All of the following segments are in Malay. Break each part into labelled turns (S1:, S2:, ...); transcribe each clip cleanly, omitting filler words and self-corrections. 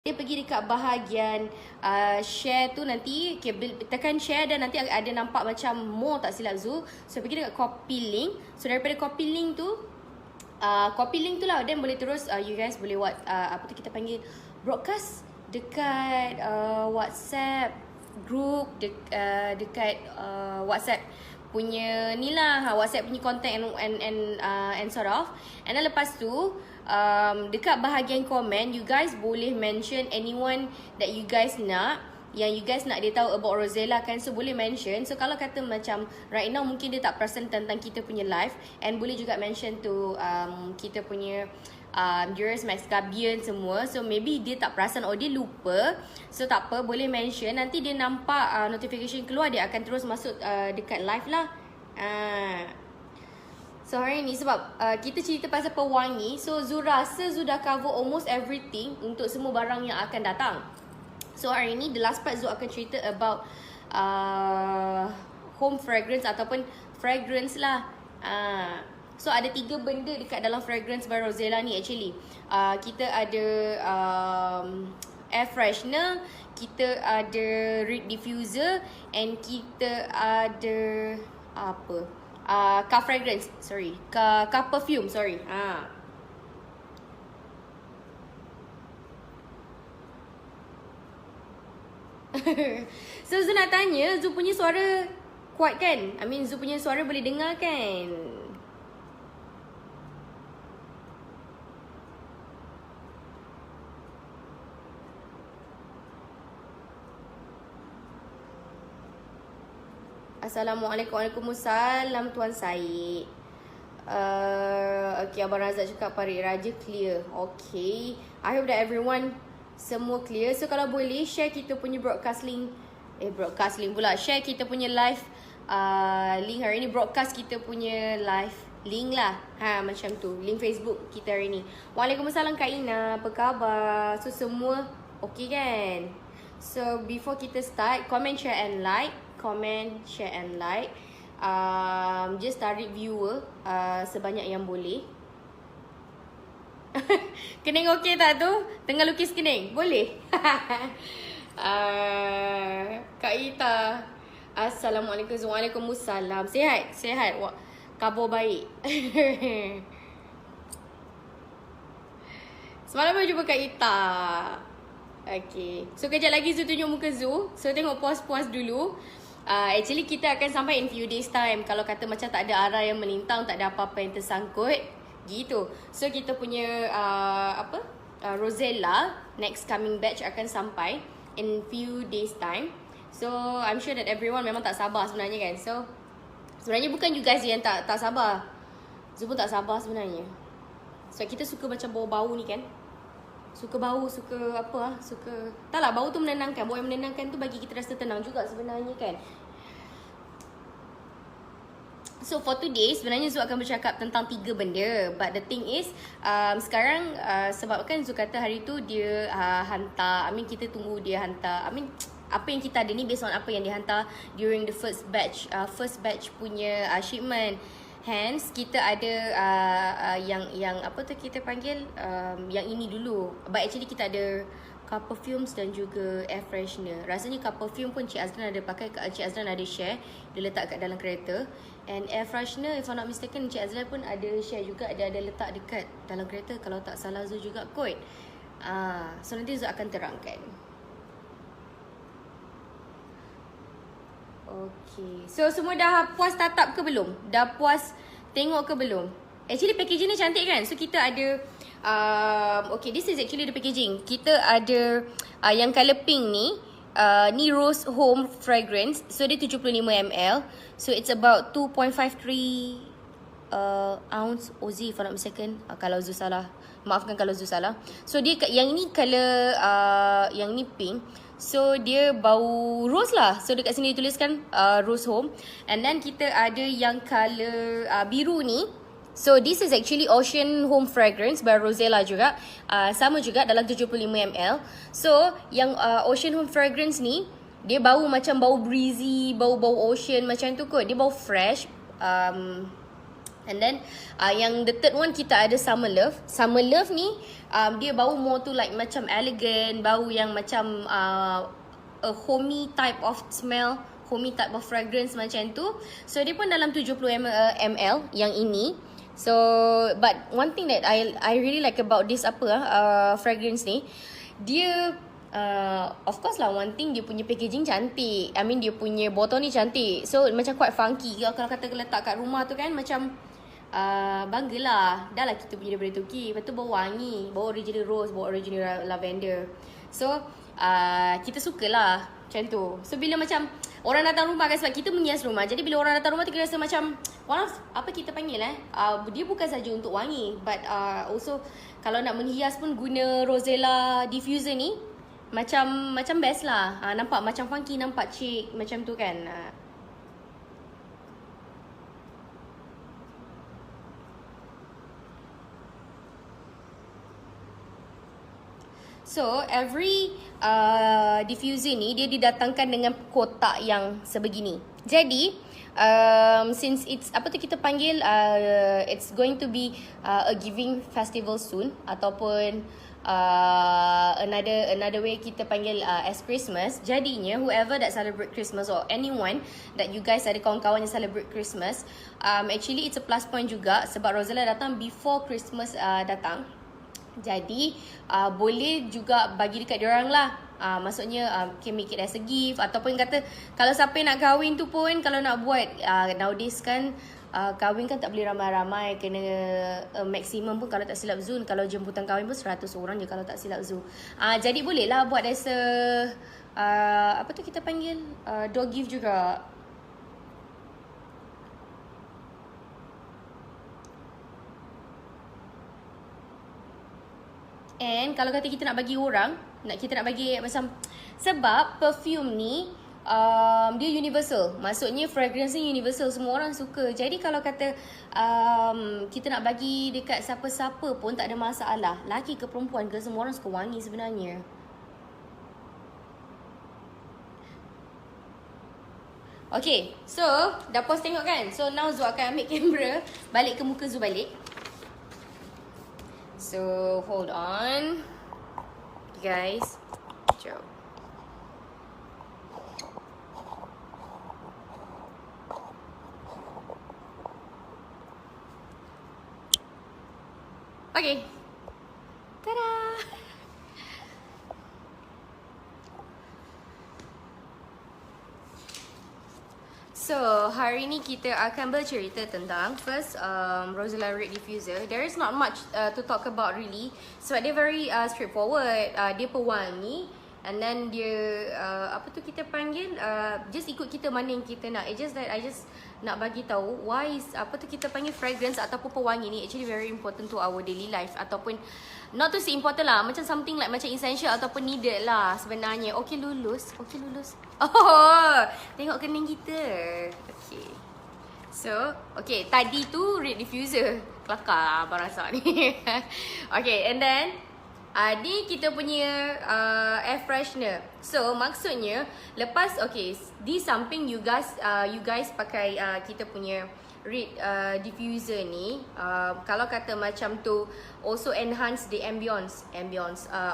S1: Dia pergi dekat bahagian share tu nanti, okay, tekan share dan nanti ada nampak macam more tak silap Zu. So pergi dekat copy link. So daripada copy link tu lah, then boleh terus you guys boleh buat apa tu kita panggil broadcast dekat WhatsApp group, dekat WhatsApp punya ni lah, WhatsApp punya contact and sort of. And then lepas tu dekat bahagian komen, you guys boleh mention anyone that you guys nak, yang you guys nak dia tahu about Rosella kan. So boleh mention. So kalau kata macam right now mungkin dia tak perasan tentang kita punya live, and boleh juga mention to kita punya viewers, Max Gabian semua. So maybe dia tak perasan or dia lupa. So tak apa, boleh mention. Nanti dia nampak notification keluar, dia akan terus masuk dekat live lah. So hari ni sebab kita cerita pasal pewangi, so Zu rasa Zu dah cover almost everything untuk semua barang yang akan datang. So hari ni the last part Zu akan cerita about home fragrance ataupun fragrance lah. So ada 3 benda dekat dalam fragrance by Rosella ni actually. Kita ada air freshener, kita ada reed diffuser, and kita ada apa? Car fragrance, sorry. Car perfume, sorry. So Zu nak tanya, Zu punya suara kuat kan? I mean Zu punya suara boleh dengar kan? Assalamualaikum. Waalaikumsalam Tuan Syed. Okay, Abang Razak cakap Parit Raja clear. Okay, I hope that everyone semua clear. So kalau boleh share kita punya broadcast link. Broadcast link pula. Share kita punya live link hari ni. Broadcast kita punya live link lah. Macam tu. Link Facebook kita hari ni. Waalaikumsalam Kak Ina. Apa khabar? So semua okay kan? So before kita start, comment, share and like. Comment, share and like. Just tarik viewer sebanyak yang boleh. Kening okey tak tu? Tengah lukis kening? Boleh? Kak Ita. Assalamualaikum. Waalaikumsalam. Sihat? Sihat? Khabar baik. Semalam baru jumpa Kak Ita. Okay. So kejap lagi Zu tunjuk muka Zu. So tengok puas-puas dulu. Actually kita akan sampai in few days time. Kalau kata macam tak ada arah yang melintang, tak ada apa-apa yang tersangkut gitu. So kita punya Rosella next coming batch akan sampai in few days time. So I'm sure that everyone memang tak sabar sebenarnya kan. So sebenarnya bukan you guys yang tak sabar. Zu pun tak sabar sebenarnya. So kita suka macam bau-bau ni kan. Suka bau, suka apa suka. Taklah, bau tu menenangkan. Bau yang menenangkan tu bagi kita rasa tenang juga sebenarnya kan. So for today sebenarnya Zu akan bercakap tentang 3 benda. But the thing is sekarang sebabkan Zu kata hari tu dia hantar, kita tunggu dia hantar. Apa yang kita ada ni based on apa yang dia hantar during the first batch punya shipment. Hence kita ada yang apa tu kita panggil yang ini dulu. But actually kita ada car perfumes dan juga air freshener. Rasanya car perfume pun Cik Azlan ada pakai, Cik Azlan ada share, dia letak kat dalam kereta. And air freshener if I'm not mistaken Cik Azlan pun ada share juga, dia ada letak dekat dalam kereta. Kalau tak salah Zu juga kot. So nanti Zu akan terangkan. Okay. So semua dah puas tatap ke belum? Dah puas tengok ke belum? Actually packaging ni cantik kan? So kita ada okay, this is actually the packaging. Kita ada yang color pink ni. Ni Rose Home Fragrance. So dia 75ml. So it's about 2.53 ounce Ozi if I'm not mistaken. Kalau Zu salah, maafkan kalau Zu salah. So dia yang ini color yang ni pink. So dia bau rose lah. So dekat sini dituliskan Rose Home. And then kita ada yang color biru ni. So this is actually Ocean Home Fragrance by Rosella juga. Sama juga dalam 75ml. So yang Ocean Home Fragrance ni, dia bau macam bau breezy, bau-bau ocean macam tu kot. Dia bau fresh. And then yang the third one kita ada Summer Love. Summer Love ni dia bau more tu like macam elegant, bau yang macam a homey type of smell, homey type of fragrance macam tu. So dia pun dalam 70 ml yang ini. So but one thing that I really like about this fragrance ni, dia of course lah, one thing dia punya packaging cantik. I mean dia punya botol ni cantik. So macam quite funky. Kalau kata letak kat rumah tu kan macam banggalah. Dah lah kita punya daripada Turki. Lepas tu bau wangi, bau original rose, bau original lavender. So kita sukalah macam tu. So bila macam orang datang rumah kan, sebab kita menghias rumah, jadi bila orang datang rumah tu kita rasa macam apa kita panggil dia bukan saja untuk wangi, but also kalau nak menghias pun guna Rosella diffuser ni macam best lah. Nampak macam funky, nampak chic macam tu kan. So every diffuser ni dia didatangkan dengan kotak yang sebegini. Jadi since it's kita panggil it's going to be a giving festival soon, ataupun another way kita panggil as Christmas. Jadinya whoever that celebrate Christmas, or anyone that you guys ada kawan-kawan yang celebrate Christmas, actually it's a plus point juga sebab Rosella datang before Christmas datang. Jadi boleh juga bagi dekat diorang lah. Maksudnya can make it as a gift, ataupun kata kalau siapa nak kahwin tu pun, kalau nak buat nowadays kan kahwin kan tak boleh ramai-ramai, kena maksimum pun kalau tak silap Zul, kalau jemputan kahwin pun 100 orang je kalau tak silap Zul. Jadi boleh lah buat as a kita panggil door gift juga. And kalau kata kita nak bagi orang, kita nak bagi macam, sebab perfume ni dia universal. Maksudnya fragrance ni universal, semua orang suka. Jadi kalau kata kita nak bagi dekat siapa-siapa pun tak ada masalah, lelaki ke perempuan ke, semua orang suka wangi sebenarnya. Okay, so dah pause tengok kan. So now Zul akan ambil kamera balik ke muka Zul balik. So hold on guys. Jom. Okay. Tada. So, hari ni kita akan bercerita tentang first Rosella Red Diffuser. There is not much to talk about really. Sebab dia very straightforward. Dia pewangi. And then dia kita panggil just ikut kita mana yang kita nak. It's just that I just nak bagi tahu why is kita panggil fragrance ataupun pewangi ni actually very important to our daily life, ataupun not to say important lah, macam something like macam essential ataupun needed lah sebenarnya. Okay lulus. Oh, tengok kening kita. Okay. So, okay, tadi tu red diffuser. Kelakar abang rasa ni. Okay, and then ni kita punya air freshener. So maksudnya lepas di samping you guys pakai kita punya red diffuser ni, kalau kata macam tu also enhance the ambience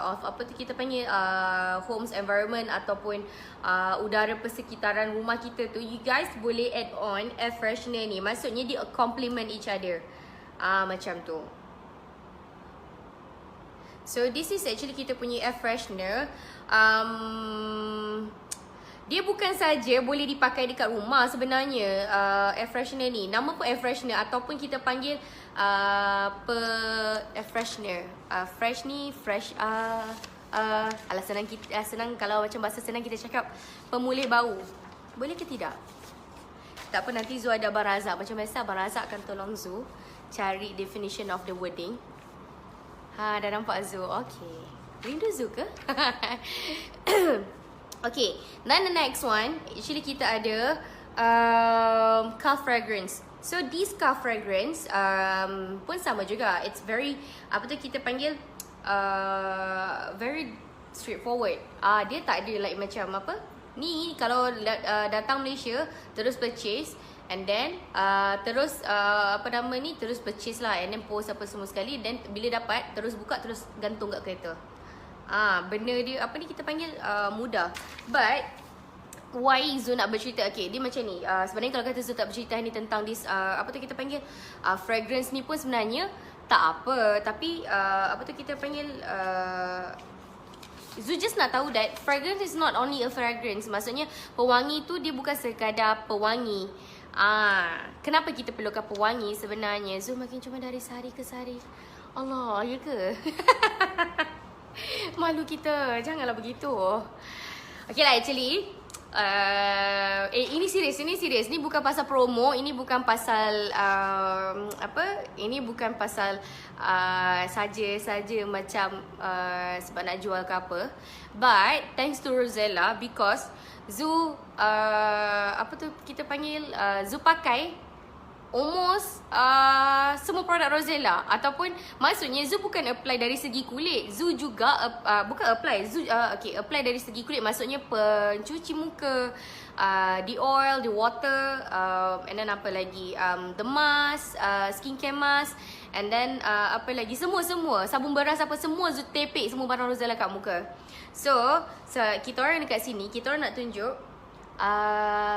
S1: of kita panggil homes environment ataupun udara persekitaran rumah kita tu, you guys boleh add on air freshener ni. Maksudnya dia complement each other. Macam tu. So this is actually kita punya air freshener. Dia bukan saja boleh dipakai dekat rumah sebenarnya. Air freshener ni, nama pun air freshener ataupun kita panggil air freshener. Fresh ni fresh senang kalau macam bahasa senang kita cakap pemulih bau. Boleh ke tidak? Tak apa, nanti Zul ada Abang Razak. Macam biasa Abang Razak akan tolong Zul cari definition of the wording. Dah nampak Zul. Okay. Rindu Zul ke? Okay. Then the next one, actually kita ada car fragrance. So this car fragrance pun sama juga. It's very kita panggil very straightforward. Dia tak ada like macam ni kalau datang Malaysia terus purchase, And then terus apa nama ni, terus purchase lah, and then post apa semua sekali. Then bila dapat, terus buka, terus gantung kat kereta. Benda dia apa ni kita panggil mudah. But why Zu nak bercerita? Okay, dia macam ni. Sebenarnya kalau kata Zu tak bercerita ni tentang this apa tu kita panggil fragrance ni pun sebenarnya tak apa. Tapi apa tu kita panggil Zu just nak tahu that fragrance is not only a fragrance. Maksudnya pewangi tu dia bukan sekadar pewangi. Kenapa kita perlukan pewangi sebenarnya? Zu makin cuma dari sehari ke sehari. Allah, ya ke? Malu kita. Janganlah begitu. Okay lah, actually ini serius. Ni bukan pasal promo. Ini bukan pasal ini bukan pasal saja macam sebab nak jual ke apa. But thanks to Rosella, because Zu apa tu kita panggil Zu pakai almost semua produk Rosella. Ataupun maksudnya Zu bukan apply dari segi kulit. Zu juga bukan apply Zu apply dari segi kulit. Maksudnya pencuci muka, the oil, the water, and then apa lagi, the mask, skincare mask, and then apa lagi, semua sabun beras apa semua Zu tepek semua barang Rosella kat muka. So kita orang dekat sini, kita orang nak tunjuk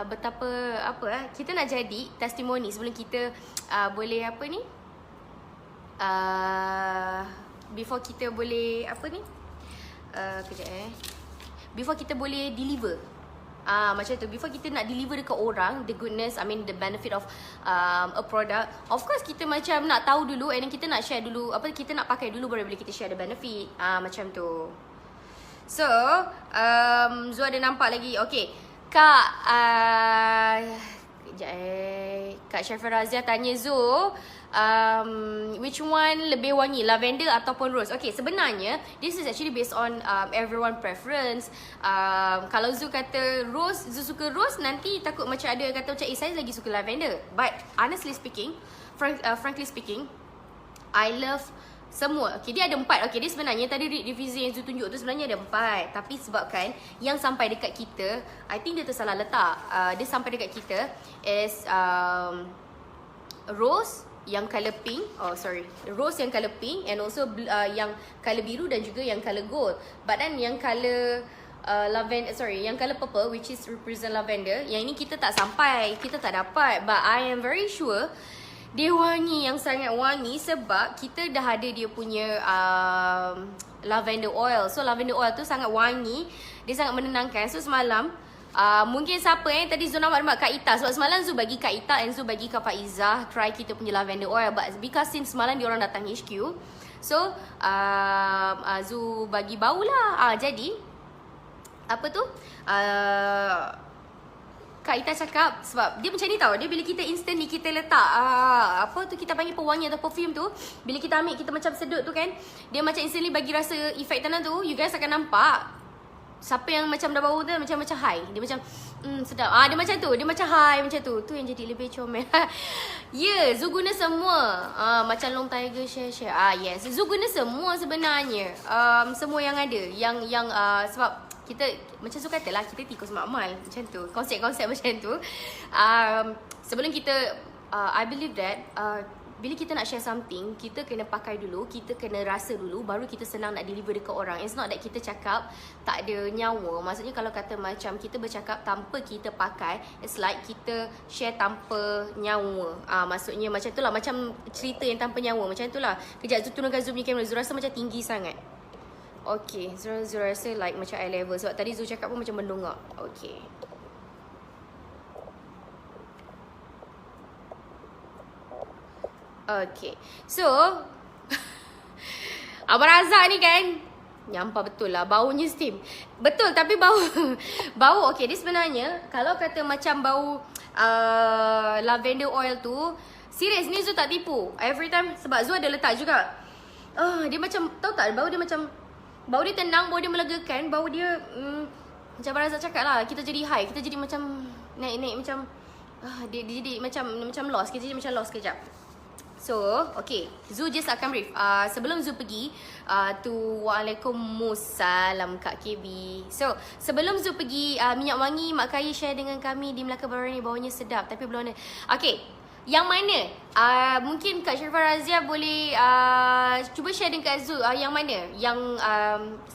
S1: betapa kita nak jadi testimoni sebelum kita boleh apa ni, before kita boleh apa ni, before kita boleh deliver. Macam tu, before kita nak deliver dekat orang the goodness, I mean the benefit of a product, of course kita macam nak tahu dulu, and then kita nak share dulu, kita nak pakai dulu baru boleh kita share the benefit. Macam tu. So Zu ada nampak lagi. Okay, Kak Kak Syafira Razia tanya Zu, which one lebih wangi, lavender ataupun rose? Okay, sebenarnya this is actually based on everyone preference. Kalau Zu kata rose, Zu suka rose, nanti takut macam ada kata macam saya lagi suka lavender. But honestly speaking, frankly speaking, I love semua. Okay, dia ada 4. Okay, dia sebenarnya tadi diffuser yang Zu tunjuk tu sebenarnya ada 4. Tapi sebabkan yang sampai dekat kita, I think dia tersalah letak. Dia sampai dekat kita is rose yang color pink. Rose yang color pink, and also yang color biru dan juga yang color gold. But then yang color yang color purple, which is represent lavender, yang ini kita tak sampai, kita tak dapat. But I am very sure dia wangi, yang sangat wangi, sebab kita dah ada dia punya lavender oil. So lavender oil tu sangat wangi, dia sangat menenangkan. So semalam mungkin siapa tadi Zu nampak Kak Ita, sebab semalam Zu bagi Kak Ita and Zu bagi Kak Faizah try kita punya lavender oil. But because since semalam dia orang datang HQ, so Zu bagi bau lah. Jadi apa tu, Kak Ita cakap, sebab dia macam ni tau, dia bila kita instantly kita letak apa tu kita panggil pewangi atau perfume tu, bila kita ambil kita macam sedut tu kan, dia macam instantly bagi rasa efek tanah tu. You guys akan nampak siapa yang macam dah bau tu macam high, dia macam sedap. Dia macam tu, dia macam high macam tu. Tu yang jadi lebih comel. Zu guna semua. Macam Long Tiger share. Yes, Zu guna semua sebenarnya. Semua yang ada, yang sebab kita macam Zu kata lah, kita tikus makmal macam tu, konsep-konsep macam tu. Sebelum kita I believe that bila kita nak share something, kita kena pakai dulu, kita kena rasa dulu, baru kita senang nak deliver dekat orang. It's not that kita cakap tak ada nyawa. Maksudnya kalau kata macam kita bercakap tanpa kita pakai, it's like kita share tanpa nyawa. Maksudnya macam tu lah, macam cerita yang tanpa nyawa, macam tu lah. Kejap Zu turunkan Zu punya kamera, Zu rasa macam tinggi sangat. Okay, Zu rasa like macam eye level. Sebab tadi Zu cakap pun macam mendongak. Okay. Okay, so Abang Razak ni kan nyampah betul lah, baunya steam. Betul, tapi bau okay, dia sebenarnya kalau kata macam bau lavender oil tu, serius ni Zu tak tipu. Every time, sebab Zu ada letak juga. Dia macam, tahu tak, bau dia macam, bau dia tenang, bau dia melegakan, bau dia macam Abang Razak cakap lah, kita jadi high, kita jadi macam naik macam dia jadi macam lost, kita jadi macam lost kejap. So, okay, Zu just akan brief. Sebelum Zu pergi tu Waalaikumsalam Kak KB. So, sebelum Zu pergi, minyak wangi Mak Kaya share dengan kami di Melaka Baru ni, baunya sedap tapi belum ada. Okay, yang mana? Mungkin Kak Sharifah Razia boleh cuba share dengan Kak Zu yang mana? Yang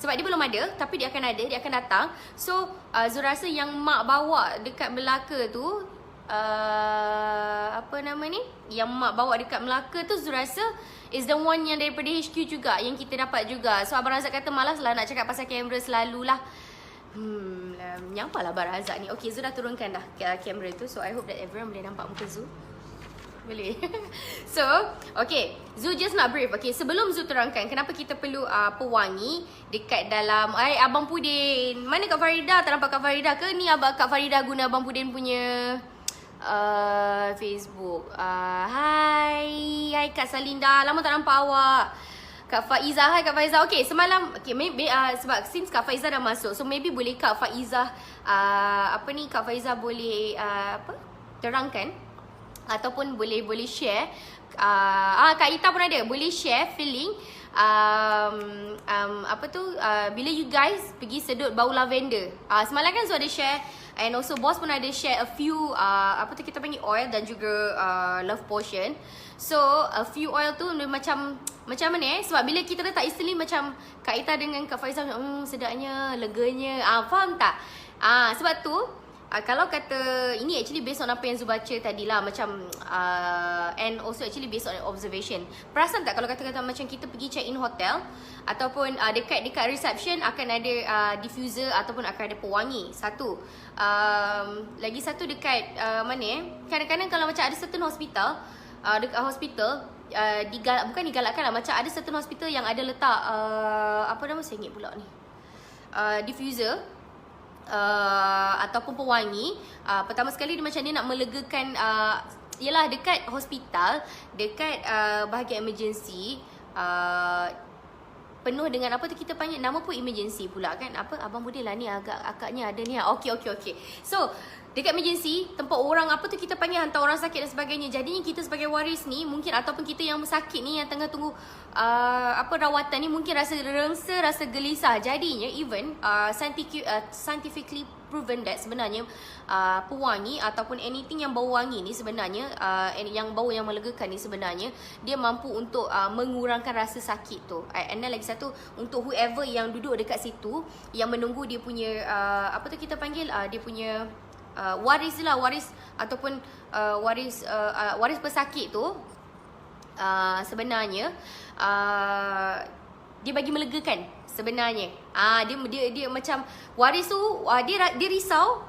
S1: sebab dia belum ada tapi dia akan ada, dia akan datang. So, Zu rasa yang Mak bawa dekat Melaka tu, apa nama ni, yang Mak bawa dekat Melaka tu, Zul rasa is the one yang daripada HQ juga, yang kita dapat juga. So Abang Razak kata malas lah nak cakap pasal kamera selalu lah. Nyampa lah Abang Razak ni. Okay, Zul dah turunkan dah kamera tu. So I hope that everyone boleh nampak muka Zul. Boleh. So, okay, Zul just nak brief. Okay, sebelum Zul terangkan kenapa kita perlu pewangi dekat dalam Abang Pudin. Mana Kak Farida? Tak nampak Kak Farida ke? Ni Kak Farida guna Abang Pudin punya Facebook. Hai Kak Salinda, lama tak nampak awak. Kak Faizah, hai Kak Faizah. Okay, semalam, okay, maybe sebab since Kak Faizah dah masuk, so maybe boleh Kak Faizah Kak Faizah boleh terangkan ataupun boleh share. Kak Ita pun ada, boleh share feeling bila you guys pergi sedut bau lavender. Semalam kan Zul ada share, and also boss pun ada share a few kita panggil oil dan juga love potion. So a few oil tu macam mana sebab bila kita letak instantly macam Kak Ita dengan Kak Faizal sedapnya, leganya. Faham tak? Sebab tu kalau kata ini actually based on apa yang Zul baca tadi lah, macam and also actually based on observation. Perasan tak kalau kata-kata macam kita pergi check in hotel ataupun dekat reception akan ada diffuser ataupun akan ada pewangi. Satu. Lagi satu dekat kadang-kadang kalau macam ada certain hospital, dekat hospital bukan digalakkan lah, macam ada certain hospital yang ada letak saya ingat pula ni, diffuser ataupun pewangi. Pertama sekali dia macam dia nak melegakan, yelah dekat hospital, dekat bahagian emergency, penuh dengan kita panggil nama pun emergency pula kan. Abang Budil lah ni agaknya ada ni. Okay. So dekat emergency, tempat orang kita panggil hantar orang sakit dan sebagainya. Jadinya kita sebagai waris ni mungkin, ataupun kita yang sakit ni yang tengah tunggu rawatan ni, mungkin rasa rengsa, rasa gelisah. Jadinya even scientifically proven that sebenarnya pewangi ataupun anything yang bau wangi ni sebenarnya, yang bau yang melegakan ni sebenarnya dia mampu untuk mengurangkan rasa sakit tu. And then lagi satu, untuk whoever yang duduk dekat situ yang menunggu dia punya kita panggil dia punya waris ataupun waris pesakit tu, sebenarnya dia bagi melegakan sebenarnya. Dia macam waris tu dia risau,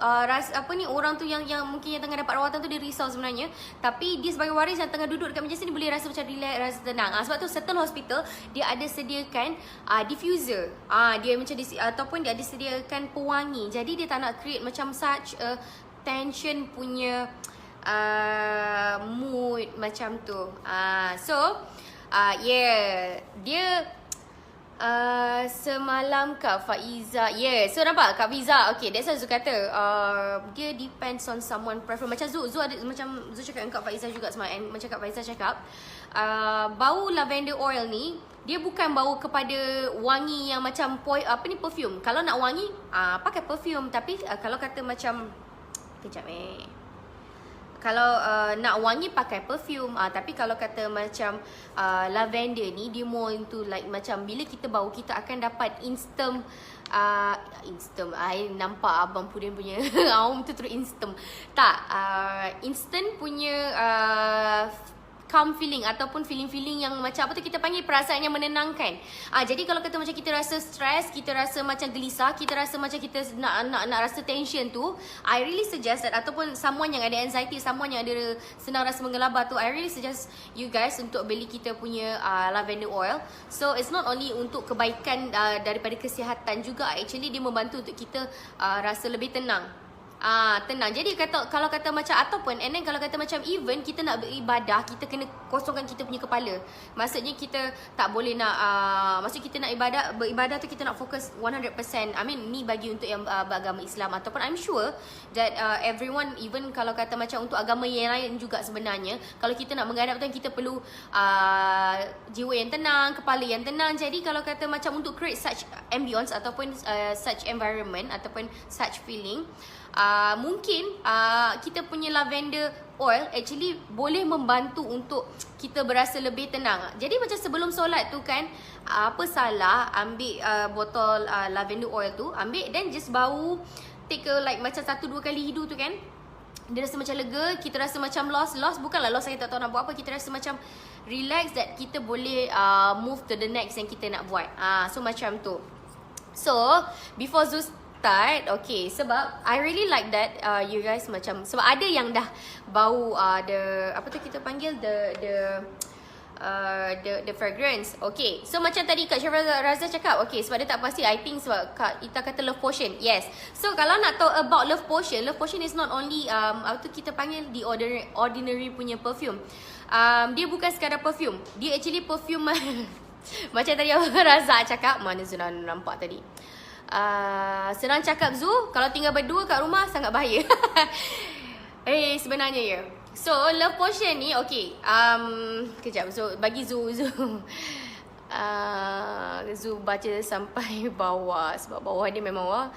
S1: orang tu yang mungkin yang tengah dapat rawatan tu dia risau sebenarnya, tapi dia sebagai waris yang tengah duduk dekat emergency ni boleh rasa macam relax, rasa tenang. Sebab tu certain hospital dia ada sediakan diffuser, dia macam ataupun dia ada sediakan pewangi. Jadi dia tak nak create macam such a tension punya mood macam tu. Dia semalam Kak Faiza. So nampak Kak Fiza. Okay, that's why Zul kata dia depends on someone preference. Macam Zul ada, macam Zul cakap dengan Kak Faiza juga semalam, and macam Kak Faiza cakap, bau lavender oil ni dia bukan bau kepada wangi yang macam perfume. Kalau nak wangi pakai perfume, tapi kalau kata macam kalau nak wangi pakai perfume, tapi kalau kata macam lavender ni dia more into like macam bila kita bau kita akan dapat instant. I nampak Abang Pudin punya tu terus instant. Instant punya calm feeling ataupun feeling yang macam kita panggil perasaan yang menenangkan. Jadi kalau kata macam kita rasa stress, kita rasa macam gelisah, kita rasa macam kita nak rasa tension tu, I really suggest that, ataupun someone yang ada anxiety, someone yang ada senang rasa menggelabah tu, I really suggest you guys untuk beli kita punya lavender oil. So it's not only untuk kebaikan daripada kesihatan juga, actually dia membantu untuk kita rasa lebih tenang. Tenang. Jadi kalau kata macam ataupun and then kalau kata macam even kita nak beribadah, kita kena kosongkan kita punya kepala. Maksudnya kita tak boleh nak maksud kita nak beribadah tu kita nak fokus 100%. I mean ni bagi untuk yang beragama Islam ataupun I'm sure that everyone, even kalau kata macam untuk agama yang lain juga sebenarnya, kalau kita nak menghadap Tuhan kita perlu jiwa yang tenang, kepala yang tenang. Jadi kalau kata macam untuk create such ambience ataupun such environment ataupun such feeling, mungkin kita punya lavender oil actually boleh membantu untuk kita berasa lebih tenang. Jadi macam sebelum solat tu kan, apa salah ambil botol lavender oil tu, ambil then just bau, take like macam 1-2 kali hidu tu kan, dia rasa macam lega, kita rasa macam lost bukanlah lost, saya tak tahu nak buat apa, kita rasa macam relax that kita boleh move to the next yang kita nak buat. So macam tu. So before Zeus start, okay, sebab I really like that you guys macam, sebab ada yang dah bau the apa tu kita panggil the fragrance. Okay, so macam tadi Kak Syafraza cakap, okay, sebab dia tak pasti, I think sebab Kak Ita kata love potion. Yes, so kalau nak tahu about love potion is not only apa tu kita panggil the ordinary punya perfume. Dia bukan sekadar perfume, dia actually perfume macam tadi Razak cakap, mana Zuna nampak tadi. Senang cakap Zu, kalau tinggal berdua kat rumah sangat bahaya. Sebenarnya ya. So love potion ni, okay, kejap, so bagi Zu Zu baca sampai bawah, sebab bawah dia memang bawah.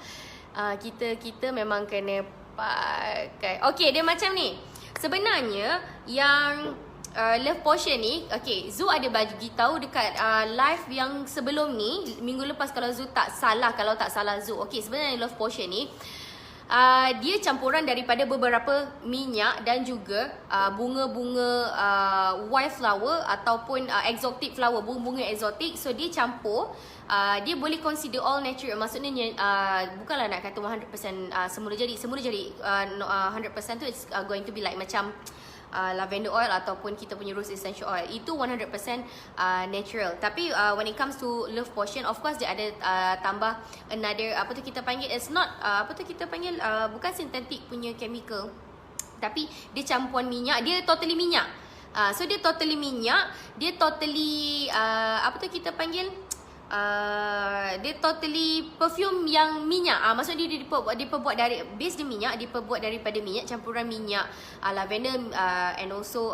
S1: Kita memang kena pakai. Okay, dia macam ni. Sebenarnya yang love potion ni, okay, Zu ada bagi tahu dekat live yang sebelum ni, minggu lepas kalau Zu tak salah, Zu. Okay, sebenarnya love potion ni dia campuran daripada beberapa minyak dan juga bunga-bunga wildflower ataupun exotic flower, bunga-bunga exotic. So dia campur, dia boleh consider all natural. Maksudnya bukanlah nak kata 100% semula jadi 100% tu it's going to be like macam lavender oil ataupun kita punya rose essential oil, itu 100% natural. Tapi when it comes to love potion, of course dia ada tambah another apa tu kita panggil, it's not apa tu kita panggil bukan sintetik punya chemical, tapi dia campuran minyak, dia totally minyak. So dia totally minyak, dia totally apa tu kita panggil, dia totally perfume yang minyak. Maksudnya dia diperbuat dari base dia minyak, diperbuat daripada minyak, campuran minyak, lavender and also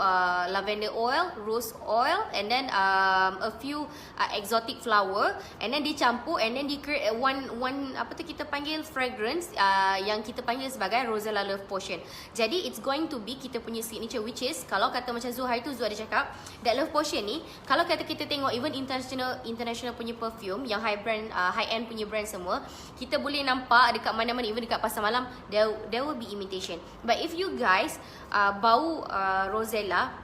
S1: lavender oil, rose oil, and then a few exotic flower, and then dicampur and then di create one apa tu kita panggil fragrance yang kita panggil sebagai Rosella Love Potion. Jadi it's going to be kita punya signature, which is kalau kata macam Zu hari tu Zu ada cakap that Love Potion ni, kalau kata kita tengok even international punya perfume yang high end punya brand semua, kita boleh nampak dekat mana-mana, even dekat pasar malam, there will be imitation. But if you guys bau Rosella,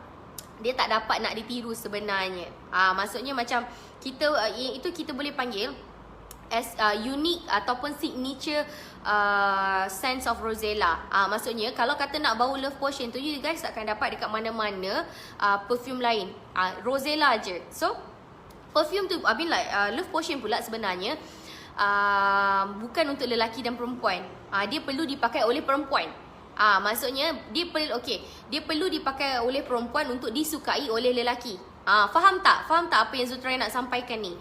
S1: dia tak dapat nak ditiru sebenarnya. Maksudnya macam kita itu kita boleh panggil as unique ataupun signature sense of Rosella. Maksudnya kalau kata nak bau Love Potion tu, you guys akan dapat dekat mana-mana perfume lain, Rosella je. So perfume tu, I mean like Love Potion pula sebenarnya bukan untuk lelaki dan perempuan. Dia perlu dipakai oleh perempuan. Maksudnya dia perlu dipakai oleh perempuan untuk disukai oleh lelaki. Faham tak? Faham tak apa yang Zu try nak sampaikan ni?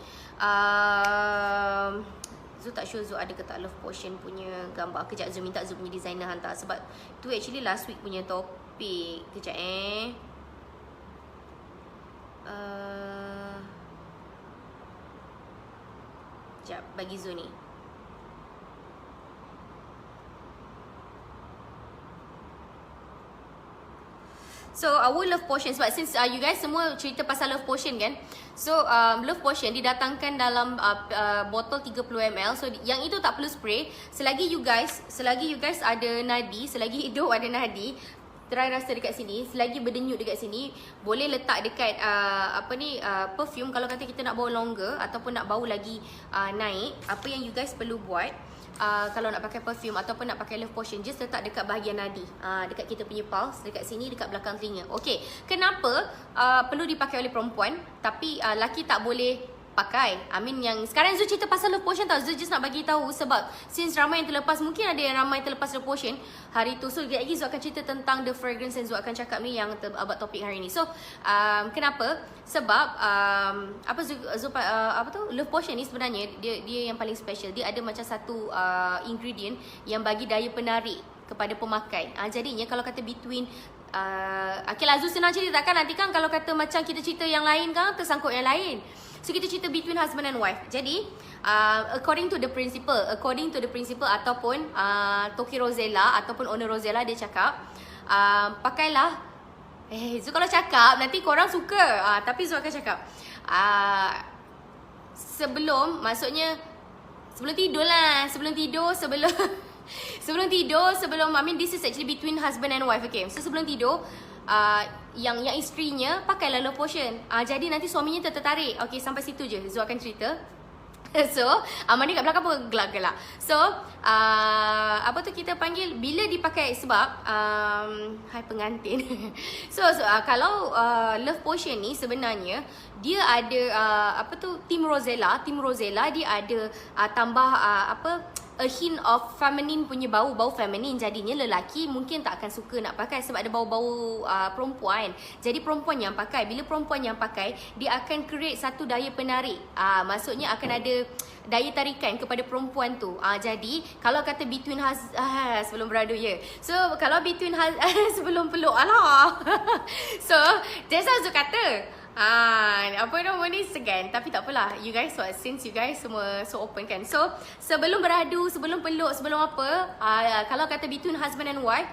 S1: Zu tak sure Zu ada ke tak Love Potion punya gambar. Kejap Zu minta Zu punya designer hantar, sebab tu actually last week punya topik. Kejap Sekejap, bagi Zu ni. So our Love Potion, sebab since you guys semua cerita pasal Love Potion kan, so Love Potion didatangkan dalam botol 30ml. So yang itu tak perlu spray. Selagi you guys ada nadi, selagi hidup ada nadi, try rasa dekat sini, selagi berdenyut dekat sini, boleh letak dekat perfume. Kalau kata kita nak bau longer ataupun nak bau lagi naik, apa yang you guys perlu buat, kalau nak pakai perfume ataupun nak pakai Love Potion, just letak dekat bahagian nadi, dekat kita punya pulse, dekat sini, dekat belakang telinga. Okay, kenapa perlu dipakai oleh perempuan tapi laki tak boleh pakai. I mean yang sekarang Zul cerita pasal love potion tau. Zul just nak bagi tahu sebab since ramai yang terlepas, mungkin ada yang ramai terlepas love potion hari tu. So lagi Zul akan cerita tentang the fragrance and Zul akan cakap ni yang about topik hari ni. So kenapa? Sebab love potion ni sebenarnya dia yang paling special. Dia ada macam satu ingredient yang bagi daya penarik kepada pemakai. Jadinya kalau kata between okay lah, Zul senang cerita kan. Nanti kan kalau kata macam kita cerita yang lain kan, tersangkut yang lain. So kita cerita between husband and wife. Jadi according to the principle ataupun Toki Rosella ataupun owner Rosella, dia cakap pakailah. Zul kalau cakap nanti korang suka, tapi Zul akan cakap sebelum tidur lah. Sebelum tidur, I mean this is actually between husband and wife, okay. So sebelum tidur, yang isterinya pakailah love potion. Jadi nanti suaminya tertarik. Okay, sampai situ je Zul akan cerita. So Amani kat belakang pun gelak-gelak. So kita panggil bila dipakai, sebab hai pengantin. So kalau love potion ni sebenarnya dia ada Team Rosella dia ada tambah a hint of feminine punya bau feminine. Jadinya lelaki mungkin tak akan suka nak pakai sebab ada bau-bau perempuan. Jadi perempuan yang pakai, bila perempuan yang pakai, dia akan create satu daya penarik. Maksudnya akan ada daya tarikan kepada perempuan tu. Jadi kalau kata between sebelum beradu ya. So kalau between sebelum peluk, alah. So that's how Zul kata. Apa nama ni, segan. Tapi tak apalah, you guys, since you guys semua so open kan. So sebelum beradu, sebelum peluk, sebelum apa, kalau kata between husband and wife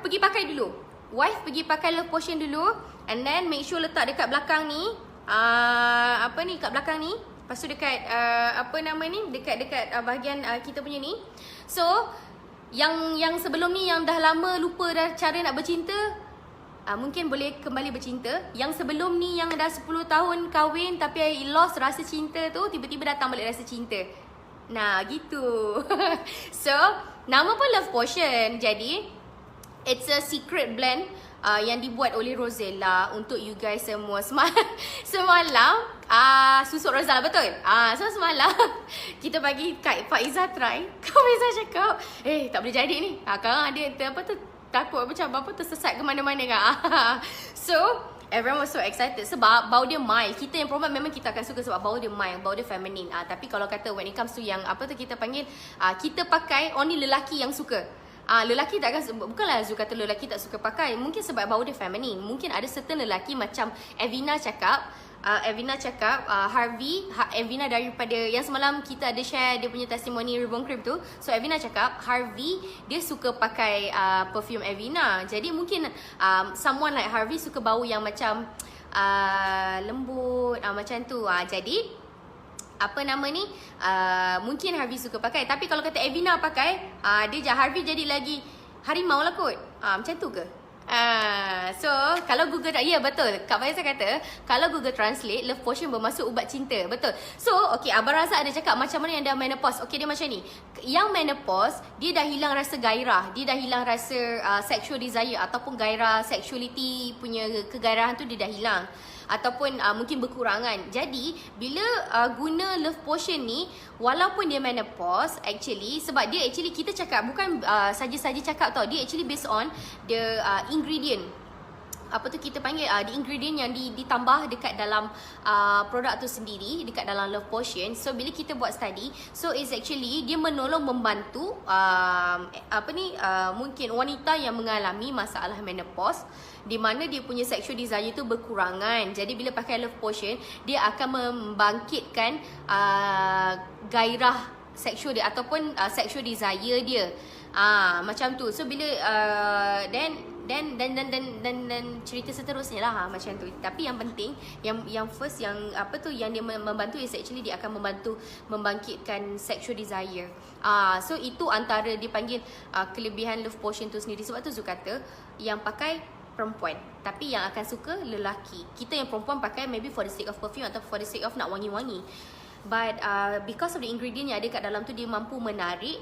S1: pergi pakai dulu. Wife pergi pakai love potion dulu, and then make sure letak dekat belakang ni, kat belakang ni. Lepas tu dekat dekat bahagian kita punya ni. So yang sebelum ni, yang dah lama lupa dah cara nak bercinta, mungkin boleh kembali bercinta. Yang sebelum ni, yang dah 10 tahun kahwin tapi lost rasa cinta tu, tiba-tiba datang balik rasa cinta. Nah gitu. So nama pun love potion. Jadi it's a secret blend yang dibuat oleh Rosella untuk you guys semua. Semalam susuk Rosella, betul? So semalam kita bagi Kak Faizah try. Kak Faizah cakap, tak boleh jadi ni. Sekarang dia takut macam tersesat ke mana-mana kan. So everyone was so excited sebab bau dia mild. Kita yang perempuan memang kita akan suka sebab bau dia mild, bau dia feminine. Tapi kalau kata when it comes to yang kita panggil, kita pakai, only lelaki yang suka. Lelaki tak akan, bukanlah Zul kata lelaki tak suka pakai, mungkin sebab bau dia feminine. Mungkin ada certain lelaki macam Evina cakap, Evina daripada yang semalam kita ada share dia punya testimoni Ribbon Cream tu. So Evina cakap Harvey dia suka pakai perfume Evina. Jadi mungkin someone like Harvey suka bau yang macam lembut, macam tu. Jadi mungkin Harvey suka pakai. Tapi kalau kata Evina pakai, Harvey jadi lagi harimau lah kot. Macam tu ke? So kalau Google, ya betul, Kak Faizah kata kalau Google Translate, love potion bermaksud ubat cinta. Betul. So okay, Abang Razak ada cakap macam mana yang dah menopause. Okay, dia macam ni. Yang menopause, dia dah hilang rasa gairah, dia dah hilang rasa sexual desire ataupun gairah sexuality punya kegairahan tu dia dah hilang, ataupun mungkin berkurangan. Jadi bila guna love potion ni, walaupun dia menopause, actually sebab dia actually kita cakap bukan saja-saja cakap tau, dia actually based on the ingredient. Kita panggil the ingredient yang ditambah dekat dalam produk tu sendiri, dekat dalam love potion. So bila kita buat study, so is actually dia menolong membantu mungkin wanita yang mengalami masalah menopause, di mana dia punya sexual desire tu berkurangan. Jadi bila pakai love potion, dia akan membangkitkan gairah sexual dia ataupun sexual desire dia. Macam tu. So bila dan cerita seterusnya lah macam tu. Tapi yang penting, yang first, yang yang dia membantu is actually dia akan membantu membangkitkan sexual desire. So itu antara dipanggil kelebihan love potion tu sendiri. Sebab tu Zul kata yang pakai perempuan, tapi yang akan suka lelaki. Kita yang perempuan pakai maybe for the sake of perfume atau for the sake of nak wangi-wangi. But because of the ingredient yang ada kat dalam tu, dia mampu menarik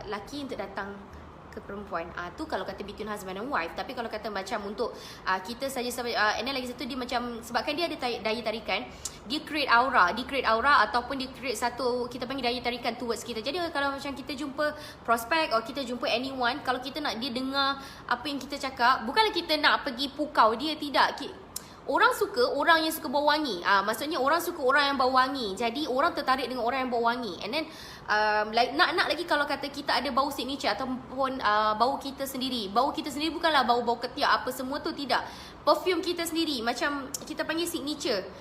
S1: lelaki untuk datang ke perempuan. Tu kalau kata between husband and wife. Tapi kalau kata macam untuk kita saja, and then lagi satu dia macam, sebabkan dia ada daya tarikan, dia create aura ataupun dia create satu, kita panggil daya tarikan towards kita. Jadi kalau macam kita jumpa prospect atau kita jumpa anyone, kalau kita nak dia dengar apa yang kita cakap, bukanlah kita nak pergi pukau dia, tidak. Orang suka orang yang suka bau wangi. Maksudnya orang suka orang yang bau wangi. Jadi orang tertarik dengan orang yang bau wangi. And then nak lagi kalau kata kita ada bau signature ataupun bau kita sendiri. Bau kita sendiri bukanlah bau-bau ketiak apa semua tu, tidak. Perfume kita sendiri, macam kita panggil signature.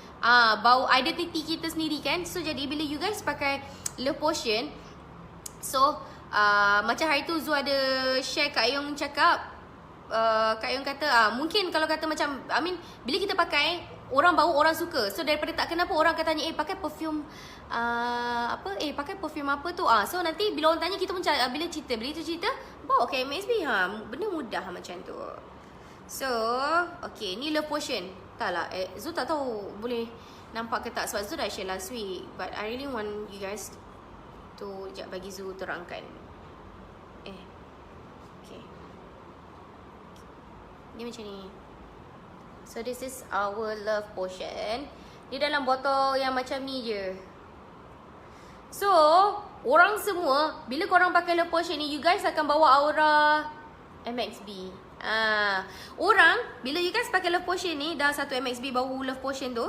S1: Bau identity kita sendiri kan. So jadi bila you guys pakai Love Potion, so macam hari tu Zu ada share, Kak Ayong cakap, Kak Ayong kata mungkin kalau kata macam, bila kita pakai, orang bau orang suka. So daripada tak kenapa orang akan tanya, pakai perfume pakai perfume apa tu. So nanti bila orang tanya, kita pun bila itu cerita bau okay MXB, benda mudah macam tu. So okay, ni Love Potion. Tak lah, Zu tak tahu boleh nampak ke tak, sebab Zu dah share last week. But I really want you guys to, sekejap bagi Zu terangkan. Okay, dia macam ni. So this is our Love Potion. Dia dalam botol yang macam ni je. So orang semua, bila korang pakai Love Potion ni, you guys akan bawa aura MXB. Orang, bila you guys pakai Love Potion ni, dah satu MXB bau Love Potion tu,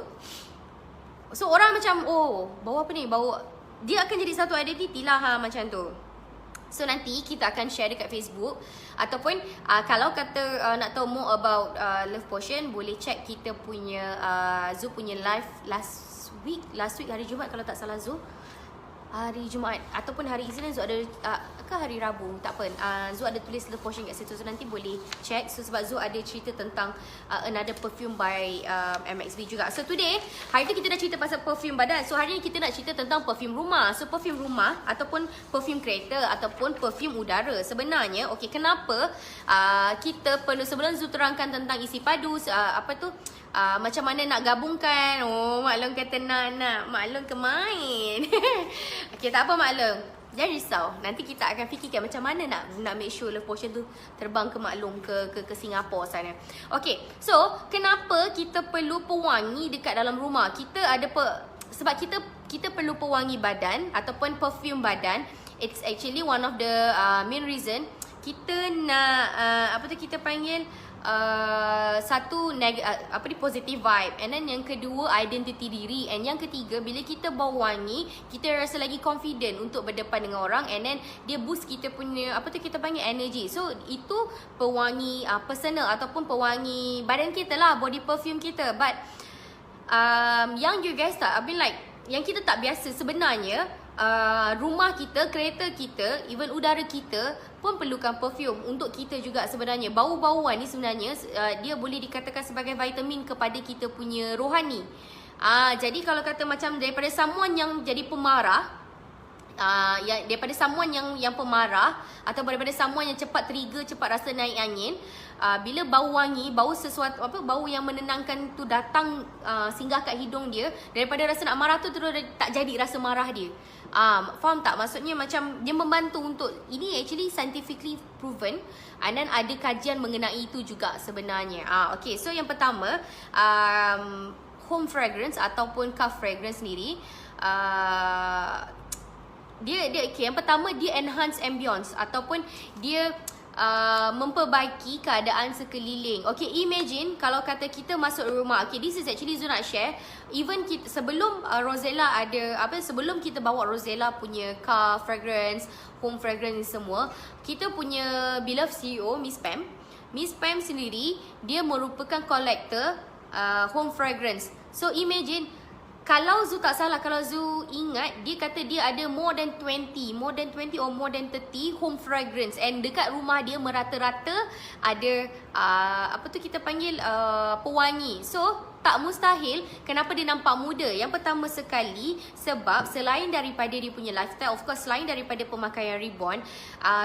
S1: so orang macam, oh bau apa ni, bau, dia akan jadi satu identity lah macam tu. So nanti kita akan share dekat Facebook. Ataupun kalau kata nak tahu more about Love Potion, boleh check kita punya Zu punya live last week hari Jumaat kalau tak salah Zu. Hari Jumaat ataupun hari Isnin Zu ada ke hari Rabu, tak apa. Zu ada tulis Love Potion kat situ. So nanti boleh check. So sebab Zu ada cerita tentang another perfume by MXB juga. So today, hari tu kita dah cerita pasal perfume badan. So hari ni kita nak cerita tentang perfume rumah. So perfume rumah ataupun perfume kereta ataupun perfume udara. Sebenarnya, okay, kenapa kita perlu, sebelum Zu terangkan tentang isi padu, macam mana nak gabungkan. Oh, Mak Long kata nak Mak Long ke main. Okay, tak apa Mak Long, jangan risau. Nanti kita akan fikirkan macam mana nak make sure Love Potion tu terbang ke Mak Long ke Singapura sana. Okay, so kenapa kita perlu pewangi dekat dalam rumah? Kita ada sebab kita perlu pewangi badan ataupun perfume badan. It's actually one of the main reason kita nak kita panggil satu positive vibe, and then yang kedua identity diri, and yang ketiga bila kita bau wangi, kita rasa lagi confident untuk berdepan dengan orang, and then dia boost kita punya kita panggil energy. So itu pewangi personal ataupun pewangi badan kita lah, body perfume kita. But yang you guys tak, yang kita tak biasa sebenarnya, rumah kita, kereta kita, even udara kita pun perlukan perfume untuk kita juga sebenarnya. Bau-bauan ni sebenarnya dia boleh dikatakan sebagai vitamin kepada kita punya rohani. Jadi kalau kata macam daripada someone yang jadi pemarah, daripada someone yang pemarah, atau daripada someone yang cepat trigger, cepat rasa naik angin, bila bau wangi, bau sesuatu bau yang menenangkan tu datang singgah kat hidung dia, daripada rasa nak marah tu terus tak jadi rasa marah dia. Faham tak? Maksudnya macam dia membantu untuk, ini actually scientifically proven, and then ada kajian mengenai itu juga sebenarnya. Okay, so yang pertama, home fragrance ataupun car fragrance sendiri, dia okay, yang pertama dia enhance ambience ataupun dia memperbaiki keadaan sekeliling. Okay, imagine kalau kata kita masuk rumah. Okay, this is actually Zu nak share. Even kita, sebelum Rosella ada sebelum kita bawa Rosella punya car fragrance, home fragrance semua, kita punya beloved CEO Miss Pam sendiri, dia merupakan collector home fragrance. So imagine, kalau Zu tak salah, kalau Zu ingat, dia kata dia ada more than 20 or more than 30 home fragrance, and dekat rumah dia merata-rata ada kita panggil pewangi. So tak mustahil. Kenapa dia nampak muda? Yang pertama sekali, sebab selain daripada dia punya lifestyle, of course selain daripada pemakaian ribbon,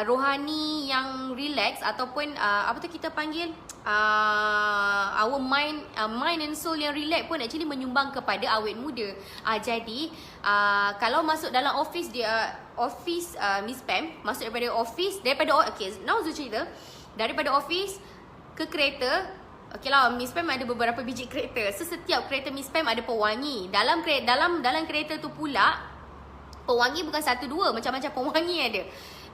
S1: rohani yang relax ataupun apa tu kita panggil, our mind and soul yang relax pun actually menyumbang kepada awet muda. Jadi kalau masuk dalam office dia, office Miss Pam, masuk daripada okay, now Zul cerita daripada office ke kereta. Okay lah, Miss Pam ada beberapa biji kereta. So setiap kereta Miss Pam ada pewangi. Dalam kereta tu pula, pewangi bukan 1 2, macam-macam pewangi ada.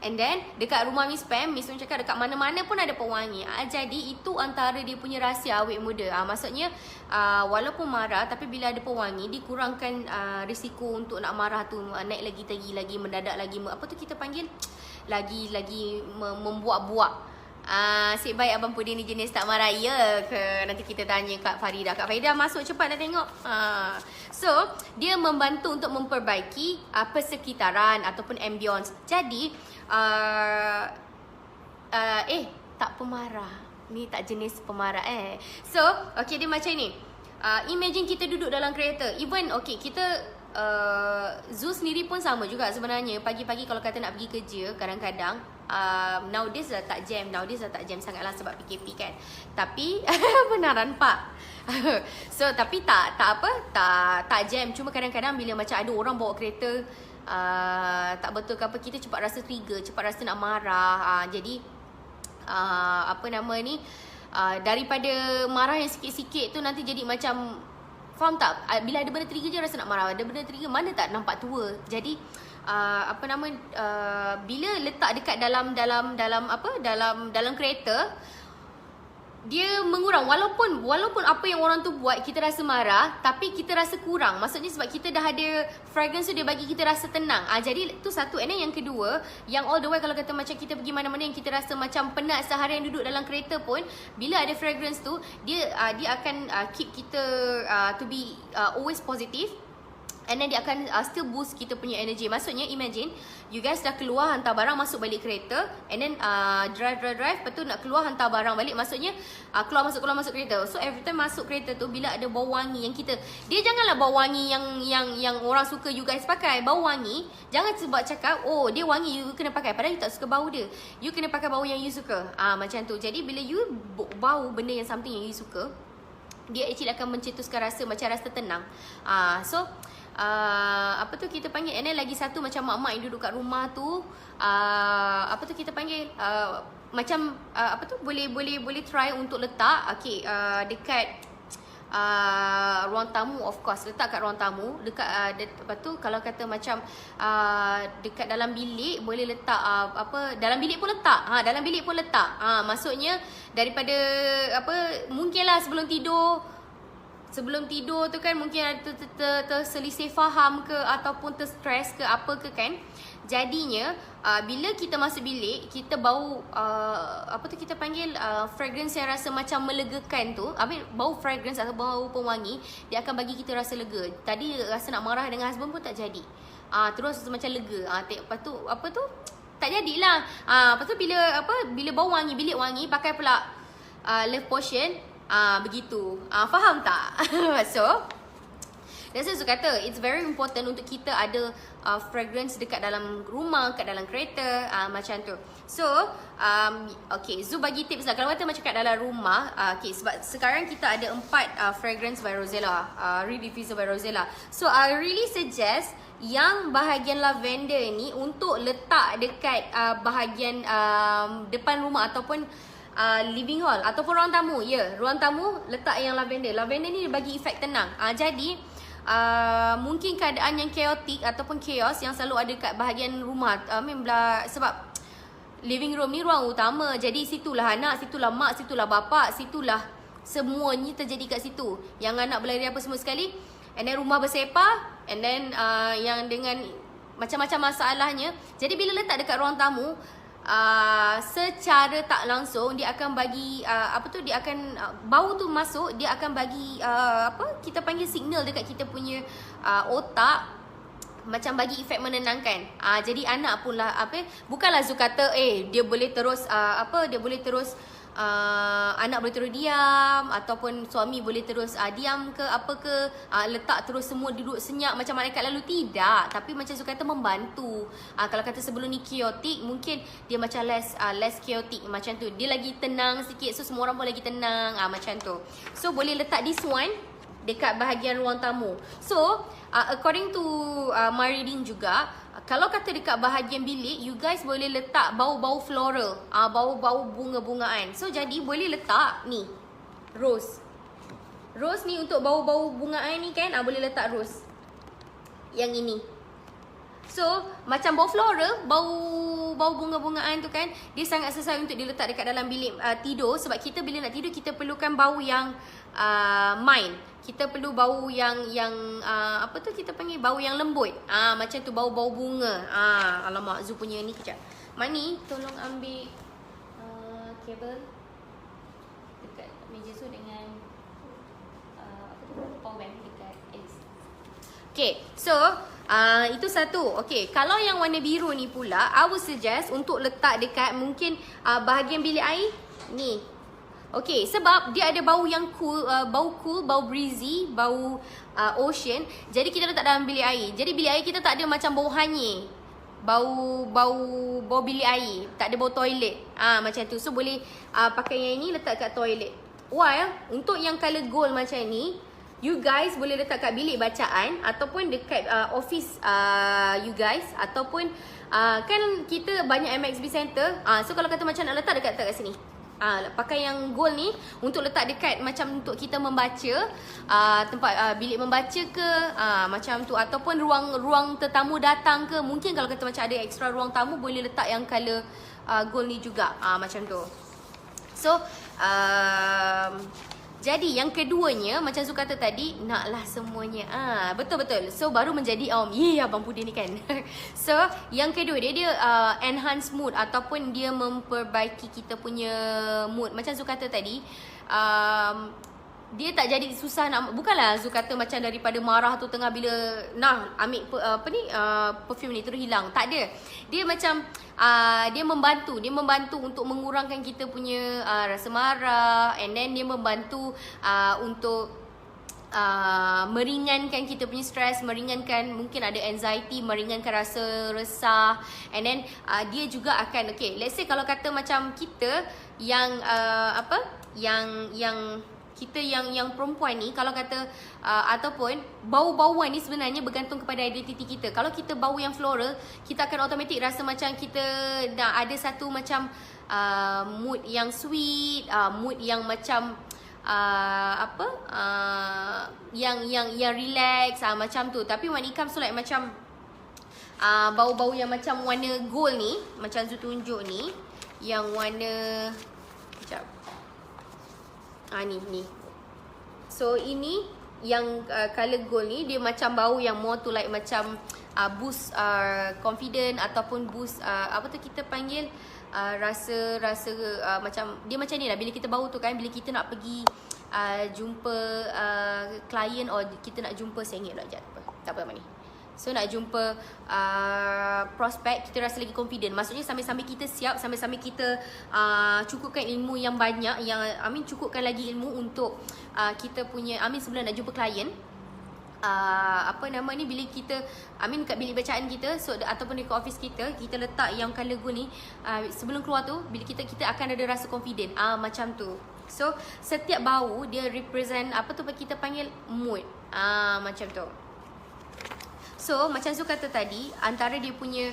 S1: And then dekat rumah Miss Pam cakap dekat mana-mana pun ada pewangi. Jadi itu antara dia punya rahsia awet muda. Maksudnya walaupun marah, tapi bila ada pewangi, dikurangkan risiko untuk nak marah tu naik lagi, mendadak lagi, apa tu kita panggil, lagi membuak-buak. Asyik baik Abang Pudin ni jenis tak marah ya ke? Nanti kita tanya Kak Farida. Kak Farida masuk cepat dah tengok. So dia membantu untuk memperbaiki persekitaran ataupun ambience. Jadi tak pemarah. Ni tak jenis pemarah So okay, dia macam ni. Imagine kita duduk dalam kereta. Even okay, kita Zul sendiri pun sama juga sebenarnya. Pagi-pagi kalau kata nak pergi kerja, kadang-kadang nowadays dah tak jam sangatlah sebab PKP kan. Tapi benaran Pak. So tapi tak jam. Cuma kadang-kadang bila macam ada orang bawa kereta tak betul ke apa, kita cepat rasa trigger, cepat rasa nak marah. Jadi apa nama ni, daripada marah yang sikit-sikit tu nanti jadi macam, faham tak? Bila ada benda trigger je rasa nak marah. Ada benda trigger mana tak nampak tua. Jadi apa nama, bila letak dekat dalam kereta, dia mengurang. Walaupun apa yang orang tu buat kita rasa marah, tapi kita rasa kurang. Maksudnya sebab kita dah ada fragrance tu, dia bagi kita rasa tenang. Jadi tu satu. And then yang kedua, yang all the way kalau kata macam kita pergi mana-mana yang kita rasa macam penat seharian duduk dalam kereta pun, bila ada fragrance tu, dia akan keep kita to be always positive. And then dia akan still boost kita punya energy. Maksudnya imagine you guys dah keluar hantar barang, masuk balik kereta, and then drive, lepas tu nak keluar hantar barang balik. Maksudnya keluar masuk kereta. So every time masuk kereta tu, bila ada bau wangi yang kita, dia janganlah bau wangi yang orang suka you guys pakai. Bau wangi, jangan sebab cakap oh dia wangi you kena pakai, padahal you tak suka bau dia. You kena pakai bau yang you suka. Macam tu. Jadi bila you bau benda yang something yang you suka, dia actually akan mencetuskan rasa macam rasa tenang. So apa tu kita panggil, and then lagi satu macam mak-mak yang duduk kat rumah tu, apa tu kita panggil, macam apa tu boleh try untuk letak dekat ruang tamu. Of course letak kat ruang tamu, dekat lepas tu kalau kata macam dekat dalam bilik boleh letak dalam bilik pun letak. Maksudnya daripada apa, mungkinlah sebelum tidur tu kan mungkin ada terselisih faham ke ataupun terstres ke apa ke kan. Jadinya bila kita masuk bilik, kita bau apa tu kita panggil fragrance yang rasa macam melegakan tu, bau fragrance atau bau pewangi, dia akan bagi kita rasa lega. Tadi rasa nak marah dengan husband pun tak jadi. Terus macam lega. Lepas tu apa tu tak jadilah. Lepas tu bila bau wangi, bilik wangi, pakai pula Love Potion. Begitu. Faham tak? So that's why saya kata it's very important untuk kita ada fragrance dekat dalam rumah, kat dalam kereta, macam tu. So okay, Zul bagi tips lah. Kalau kata macam kat dalam rumah, okay, sebab sekarang kita ada 4 fragrance by Rosella, Rediffuser by Rosella. So I really suggest yang bahagian lavender ni untuk letak dekat bahagian depan rumah ataupun living hall ataupun ruang tamu. Ruang tamu letak yang lavender. Lavender ni bagi efek tenang. Jadi mungkin keadaan yang chaotic ataupun chaos yang selalu ada kat bahagian rumah, sebab living room ni ruang utama. Jadi situlah anak, situlah mak, situlah bapa, situlah semuanya terjadi kat situ. Yang anak berlari apa semua sekali. And then rumah bersepah, and then yang dengan macam-macam masalahnya. Jadi bila letak dekat ruang tamu, secara tak langsung dia akan bagi dia akan bau tu masuk, dia akan bagi kita panggil signal dekat kita punya otak, macam bagi efek menenangkan. Jadi anak pun lah bukanlah Zul kata dia boleh terus anak boleh terus diam, ataupun suami boleh terus diam ke apa ke, letak terus semua duduk senyap macam malaikat lalu. Tidak, tapi macam Zul kata membantu. Kalau kata sebelum ni chaotic, mungkin dia macam less chaotic macam tu, dia lagi tenang sikit, so semua orang pun lagi tenang, macam tu. So boleh letak this one dekat bahagian ruang tamu. So according to my reading juga, kalau kata dekat bahagian bilik, you guys boleh letak bau-bau floral, bau-bau bunga-bungaan. So jadi boleh letak ni rose. Rose ni untuk bau-bau bungaan ni kan, boleh letak rose yang ini. So macam bau floral, bau bunga-bungaan tu kan, dia sangat sesuai untuk diletak dekat dalam bilik tidur. Sebab kita bila nak tidur, kita perlukan bau yang mild. Kita perlu bau yang apa tu kita panggil, bau yang lembut. Macam tu, bau-bau bunga. Alamak, Zul punya ni kejap. Mani, tolong ambil kabel dekat meja Zul dengan apa tu, power bank dekat Alice. Okay, so itu satu. Okay, kalau yang warna biru ni pula, I would suggest untuk letak dekat mungkin bahagian bilik air ni. Okay, sebab dia ada bau yang cool, bau breezy, bau ocean. Jadi kita letak dalam bilik air. Jadi bilik air kita tak ada macam bau hanyir, bau bilik air, tak ada bau toilet. Macam tu. So boleh pakai yang ini letak kat toilet. While untuk yang colour gold macam ni, you guys boleh letak kat bilik bacaan ataupun dekat office you guys, ataupun kan kita banyak MXB center. So kalau kata macam nak letak dekat sini, pakai yang gold ni untuk letak dekat macam untuk kita membaca, tempat bilik membaca ke, macam tu, ataupun ruang tetamu datang ke. Mungkin kalau kata macam ada extra ruang tamu, boleh letak yang colour gold ni juga, macam tu. So jadi yang keduanya, macam Zul kata tadi, naklah semuanya. Betul-betul. So baru menjadi Abang Pudin ni kan. So yang kedua dia enhance mood ataupun dia memperbaiki kita punya mood. Macam Zul kata tadi, dia tak jadi susah nak, bukanlah Zul kata macam daripada marah tu tengah bila ambil perfume ni terus hilang. Tak ada. Dia macam dia membantu untuk mengurangkan kita punya rasa marah, and then dia membantu untuk meringankan kita punya stres, meringankan mungkin ada anxiety, meringankan rasa resah, and then dia juga akan, okay, let's say kalau kata macam kita yang yang perempuan ni, kalau kata ataupun bau-bauan ni sebenarnya bergantung kepada identiti kita. Kalau kita bau yang floral, kita akan automatik rasa macam kita dah ada satu macam mood yang sweet, mood yang macam yang relax, macam tu. Tapi when it comes to like macam bau-bau yang macam warna gold ni, macam Zul tunjuk ni, yang warna sekejap, ni. So ini yang colour gold ni, dia macam bau yang more to like macam boost confident ataupun boost apa tu kita panggil, rasa macam dia macam ni lah. Bila kita bau tu kan, bila kita nak pergi jumpa klien, or kita nak jumpa, saya ingat tak apa ni. So nak jumpa prospek, kita rasa lagi confident. Maksudnya sambil-sambil kita siap, sambil-sambil kita cukupkan ilmu yang banyak, yang cukupkan lagi ilmu untuk kita punya, sebelum nak jumpa klien, bila kita kat bilik bacaan kita, so ataupun dekat office kita letak yang colour gold ni, sebelum keluar tu, bila kita akan ada rasa confident, macam tu. So setiap bau dia represent kita panggil mood, macam tu. So macam Zul kata tadi, antara dia punya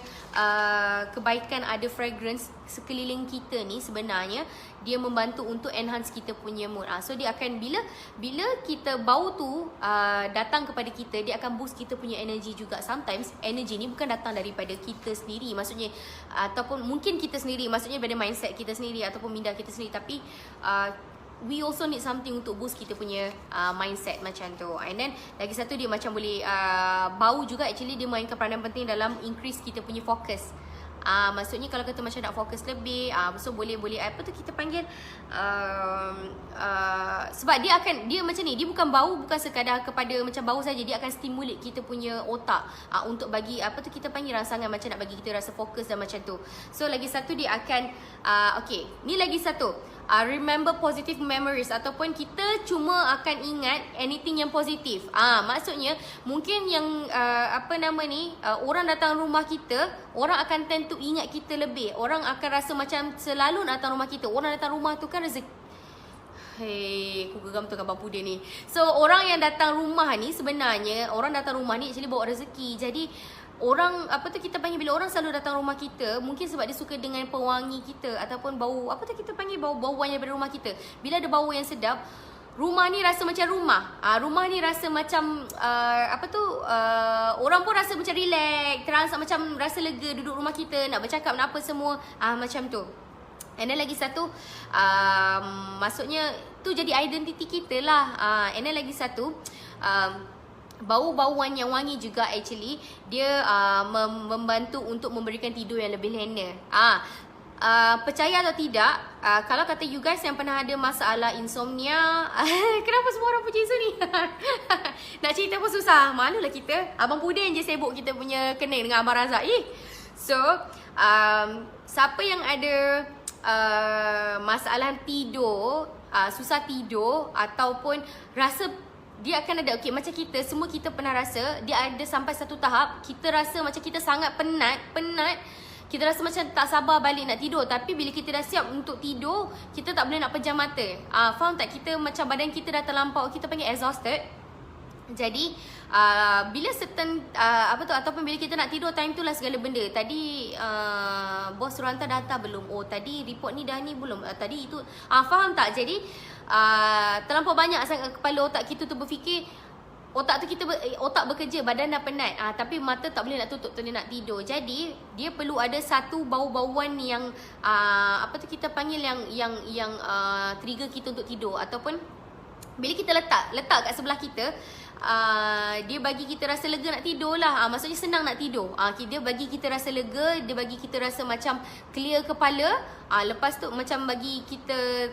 S1: kebaikan ada fragrance sekeliling kita ni, sebenarnya dia membantu untuk enhance kita punya mood. So dia akan, bila kita bau tu datang kepada kita, dia akan boost kita punya energy juga. Sometimes energy ni bukan datang daripada kita sendiri, maksudnya ataupun mungkin kita sendiri, maksudnya daripada mindset kita sendiri ataupun minda kita sendiri, tapi we also need something untuk boost kita punya mindset, macam tu. And then lagi satu, dia macam boleh bau juga actually dia mainkan peranan penting dalam increase kita punya fokus. Maksudnya kalau kita macam nak fokus lebih, so boleh apa tu kita panggil, sebab dia macam ni, dia bukan bau, bukan sekadar kepada macam bau saja, dia akan stimulate kita punya otak untuk bagi apa tu kita panggil rangsangan, macam nak bagi kita rasa fokus dan macam tu. So lagi satu dia akan okay, ni lagi satu, remember positive memories, ataupun kita cuma akan ingat anything yang positif. Maksudnya mungkin yang apa nama ni, orang datang rumah kita, orang akan tend to ingat kita lebih. Orang akan rasa macam selalu nak datang rumah kita. Orang datang rumah tu kan rezeki. Hei, aku geram tu bambu dia ni. So orang yang datang rumah ni, sebenarnya orang datang rumah ni actually bawa rezeki. Jadi orang apa tu kita panggil, bila orang selalu datang rumah kita, mungkin sebab dia suka dengan pewangi kita, ataupun bau apa tu kita panggil, bau-bauan daripada rumah kita. Bila ada bau yang sedap, rumah ni rasa macam rumah. Rumah ni rasa macam apa tu, orang pun rasa macam relax, terasa macam rasa lega duduk rumah kita, nak bercakap, nak apa semua, macam tu. And then lagi satu, maksudnya tu jadi identiti kita lah. And then lagi satu, bau-bauan yang wangi juga actually dia membantu untuk memberikan tidur yang lebih lena. Percaya atau tidak, kalau kata you guys yang pernah ada masalah insomnia, kenapa semua orang puji isu ni? Nak cerita pun susah, malulah kita. Abang Pudin je sibuk kita punya kening dengan Abang Razak. So siapa yang ada masalah tidur, susah tidur, ataupun rasa dia akan ada, okay, macam kita, semua kita pernah rasa, dia ada sampai satu tahap, kita rasa macam kita sangat penat, kita rasa macam tak sabar balik nak tidur. Tapi bila kita dah siap untuk tidur, kita tak boleh nak pejam mata. Faham tak? Kita macam badan kita dah terlampau, kita panggil exhausted. Jadi bila certain apa tu, ataupun bila kita nak tidur, time tu lah segala benda. Tadi bos suruh hantar data belum? Oh tadi report ni dah ni belum? Tadi itu, faham tak? Jadi terlampau banyak sangat kepala otak kita tu berfikir. Otak tu otak bekerja, badan dah penat, tapi mata tak boleh nak tutup, tak boleh nak tidur. Jadi dia perlu ada satu bau-bauan yang apa tu kita panggil, yang trigger kita untuk tidur. Ataupun bila kita letak kat sebelah kita, dia bagi kita rasa lega nak tidur lah. Maksudnya senang nak tidur. Dia bagi kita rasa lega, dia bagi kita rasa macam clear kepala. Lepas tu macam bagi kita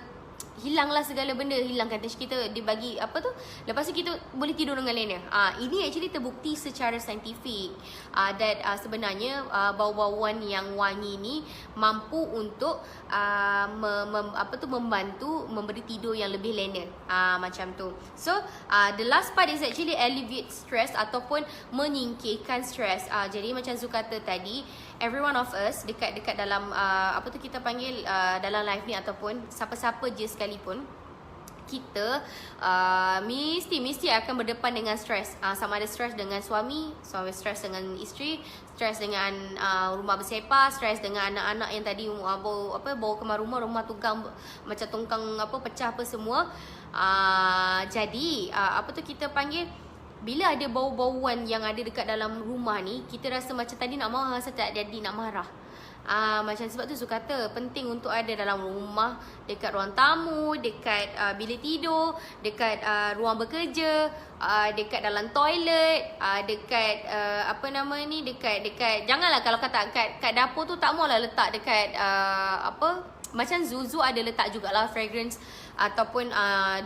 S1: hilanglah segala benda, hilangkan tension kita, dia bagi apa tu, lepas tu kita boleh tidur dengan lena. Ini actually terbukti secara saintifik that sebenarnya bau-bauan yang wangi ni mampu untuk apa tu membantu memberi tidur yang lebih lena, macam tu. So the last part is actually alleviate stress ataupun menyingkirkan stress. Jadi macam Zu kata tadi, every one of us dekat dalam apa tu kita panggil, dalam life ni, ataupun siapa-siapa je sekalipun, kita mesti akan berdepan dengan stres. Sama ada stres dengan suami, stres dengan isteri, stres dengan rumah bersepah, stres dengan anak-anak yang tadi bawa kemas rumah tunggang, macam tunggang apa pecah apa semua. Jadi apa tu kita panggil, bila ada bau-bauan yang ada dekat dalam rumah ni, kita rasa macam tadi nak marah, rasa tak jadi nak marah. Macam sebab tu Zu kata penting untuk ada dalam rumah, dekat ruang tamu, dekat bilik tidur, dekat ruang bekerja, dekat dalam toilet, dekat apa nama ni, dekat janganlah kalau kata kat dapur tu, tak maulah letak dekat apa, macam Zu ada letak jugalah fragrance ataupun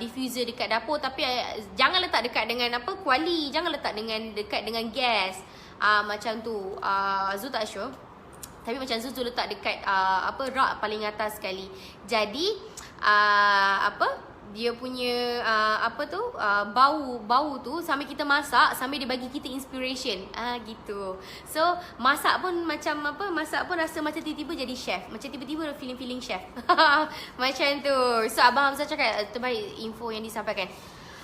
S1: diffuser dekat dapur, tapi jangan letak dekat dengan apa, kuali, jangan letak dekat dengan gas. Macam tu Zu tak sure, tapi macam Zu letak dekat apa, rak paling atas sekali. Jadi apa, dia punya apa tu, bau tu sambil kita masak, sambil dia bagi kita inspiration, gitu. So masak pun macam apa, masak pun rasa macam tiba-tiba jadi chef, macam tiba-tiba feeling chef. Macam tu. So Abang Hamzah cakap terbaik info yang disampaikan.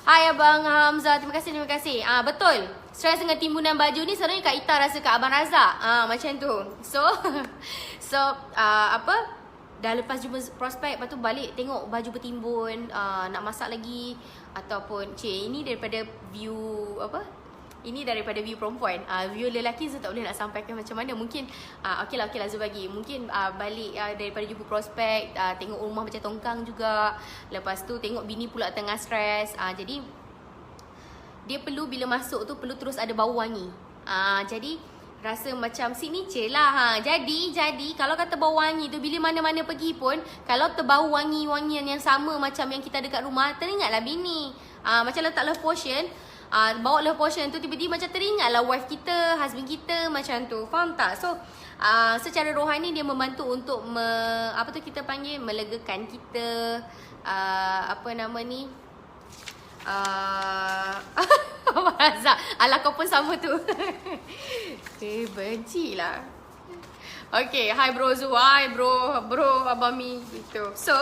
S1: Hai Abang Hamzah, terima kasih. Betul, stres dengan timbunan baju ni sebenarnya Kak Ita rasa kat Abang Razak, macam tu. So apa, dah lepas jumpa prospek, lepas tu balik tengok baju bertimbun, nak masak lagi, ataupun ini daripada view apa, ini daripada view perempuan. View lelaki Zu tak boleh nak sampaikan macam mana. Mungkin okey lah Zu bagi. Mungkin balik daripada jumpa prospek, tengok rumah macam tongkang juga. Lepas tu tengok bini pula tengah stres. Jadi dia perlu bila masuk tu perlu terus ada bau wangi. Jadi rasa macam signature lah ha. Jadi kalau kata bau wangi tu, bila mana-mana pergi pun, kalau terbau wangi-wangian yang sama macam yang kita ada kat rumah, teringatlah bini. Macam letak love potion, bawa love potion tu, tiba-tiba macam teringatlah wife kita, husband kita, macam tu. Faham tak? So secara rohani dia membantu untuk apa tu kita panggil, melegakan kita, apa nama ni, alah kau pun sama tu. Benci lah. Okay, hi bro Zu, hi bro Abami gitu. So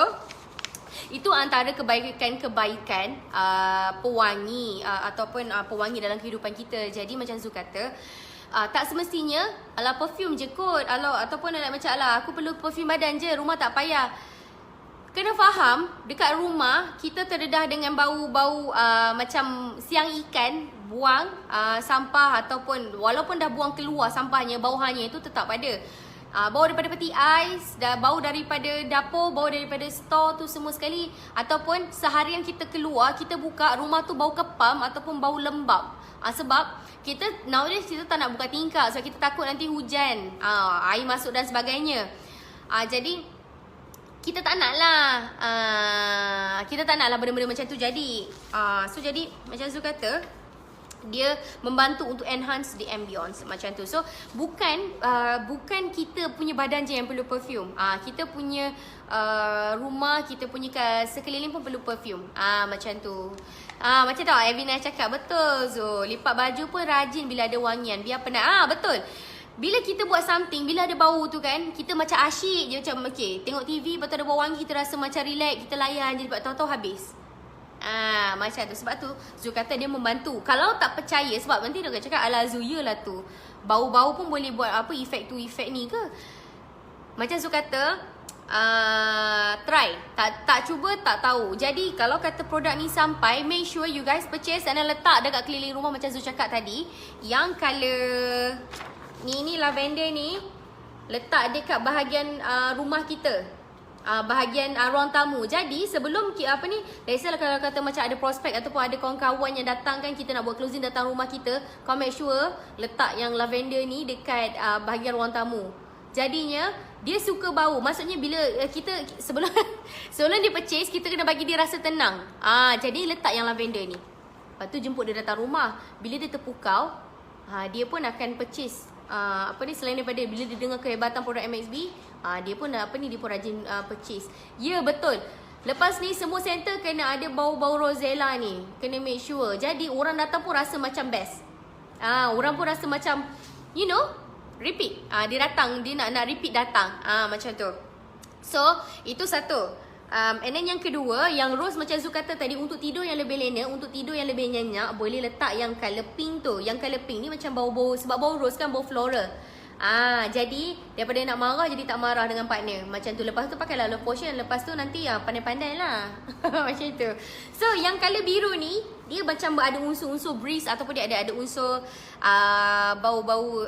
S1: itu antara kebaikan-kebaikan pewangi ataupun pewangi dalam kehidupan kita. Jadi macam Zu kata, tak semestinya alah perfume je kot, ataupun macam alah aku perlu perfume badan je, rumah tak payah. Kena faham, dekat rumah kita terdedah dengan bau-bau macam siang ikan buang sampah, ataupun walaupun dah buang keluar sampahnya, bau hanya itu tetap ada. Bau daripada peti ais, bau daripada dapur, bau daripada store tu semua sekali. Ataupun seharian kita keluar, kita buka rumah tu bau kepam ataupun bau lembab. Sebab kita nowadays kita tak nak buka tingkap, sebab kita takut nanti hujan, air masuk dan sebagainya. Jadi kita tak nak lah, benda-benda macam tu jadi. So jadi macam Zu kata, dia membantu untuk enhance the ambience macam tu. So bukan kita punya badan je yang perlu perfume. Kita punya rumah, kita punya sekeliling pun perlu perfume. Macam tu. Macam tu Evina cakap, betul Zul. Lipat baju pun rajin bila ada wangian, biar penat. Betul. Bila kita buat something, bila ada bau tu kan, kita macam asyik je, macam okay, tengok TV, lepas tu ada bau wangi, kita rasa macam relax, kita layan je, lepas tahu-tahu habis. Macam tu. Sebab tu Zul kata dia membantu. Kalau tak percaya, sebab nanti dia akan cakap, alah Zul, yelah tu, bau-bau pun boleh buat apa, efek tu, efek ni ke. Macam Zul kata, try. Tak cuba, tak tahu. Jadi kalau kata produk ni sampai, make sure you guys purchase dan letak dekat keliling rumah macam Zul cakap tadi. Yang colour ni lavender ni, letak dekat bahagian rumah kita, bahagian ruang tamu. Jadi sebelum apa ni, let's say kalau kata macam ada prospek ataupun ada kawan-kawan yang datang kan, kita nak buat closing datang rumah kita, kau make sure letak yang lavender ni dekat bahagian ruang tamu. Jadinya dia suka bau. Maksudnya bila kita sebelum dia purchase, kita kena bagi dia rasa tenang. Jadi letak yang lavender ni, lepas tu jemput dia datang rumah. Bila dia terpukau, dia pun akan purchase selain daripada bila dia dengar kehebatan produk MXB, dia pun dia pun rajin purchase. Ya, betul. Lepas ni semua center kena ada bau-bau rosella ni, kena make sure. Jadi orang datang pun rasa macam best. Orang pun rasa macam repeat. Dia datang, dia nak repeat datang. Macam tu. So itu satu. And then yang kedua, yang rose macam Zul kata tadi, untuk tidur yang lebih lena, untuk tidur yang lebih nyenyak, boleh letak yang colour pink tu. Yang colour pink ni macam bau-bau, sebab bau rose kan bau floral. Jadi daripada nak marah, jadi tak marah dengan partner. Macam tu. Lepas tu pakailah love potion. Lepas tu nanti pandai-pandai lah. Macam tu. So yang colour biru ni, dia macam ada unsur-unsur breeze, ataupun dia ada unsur bau-bau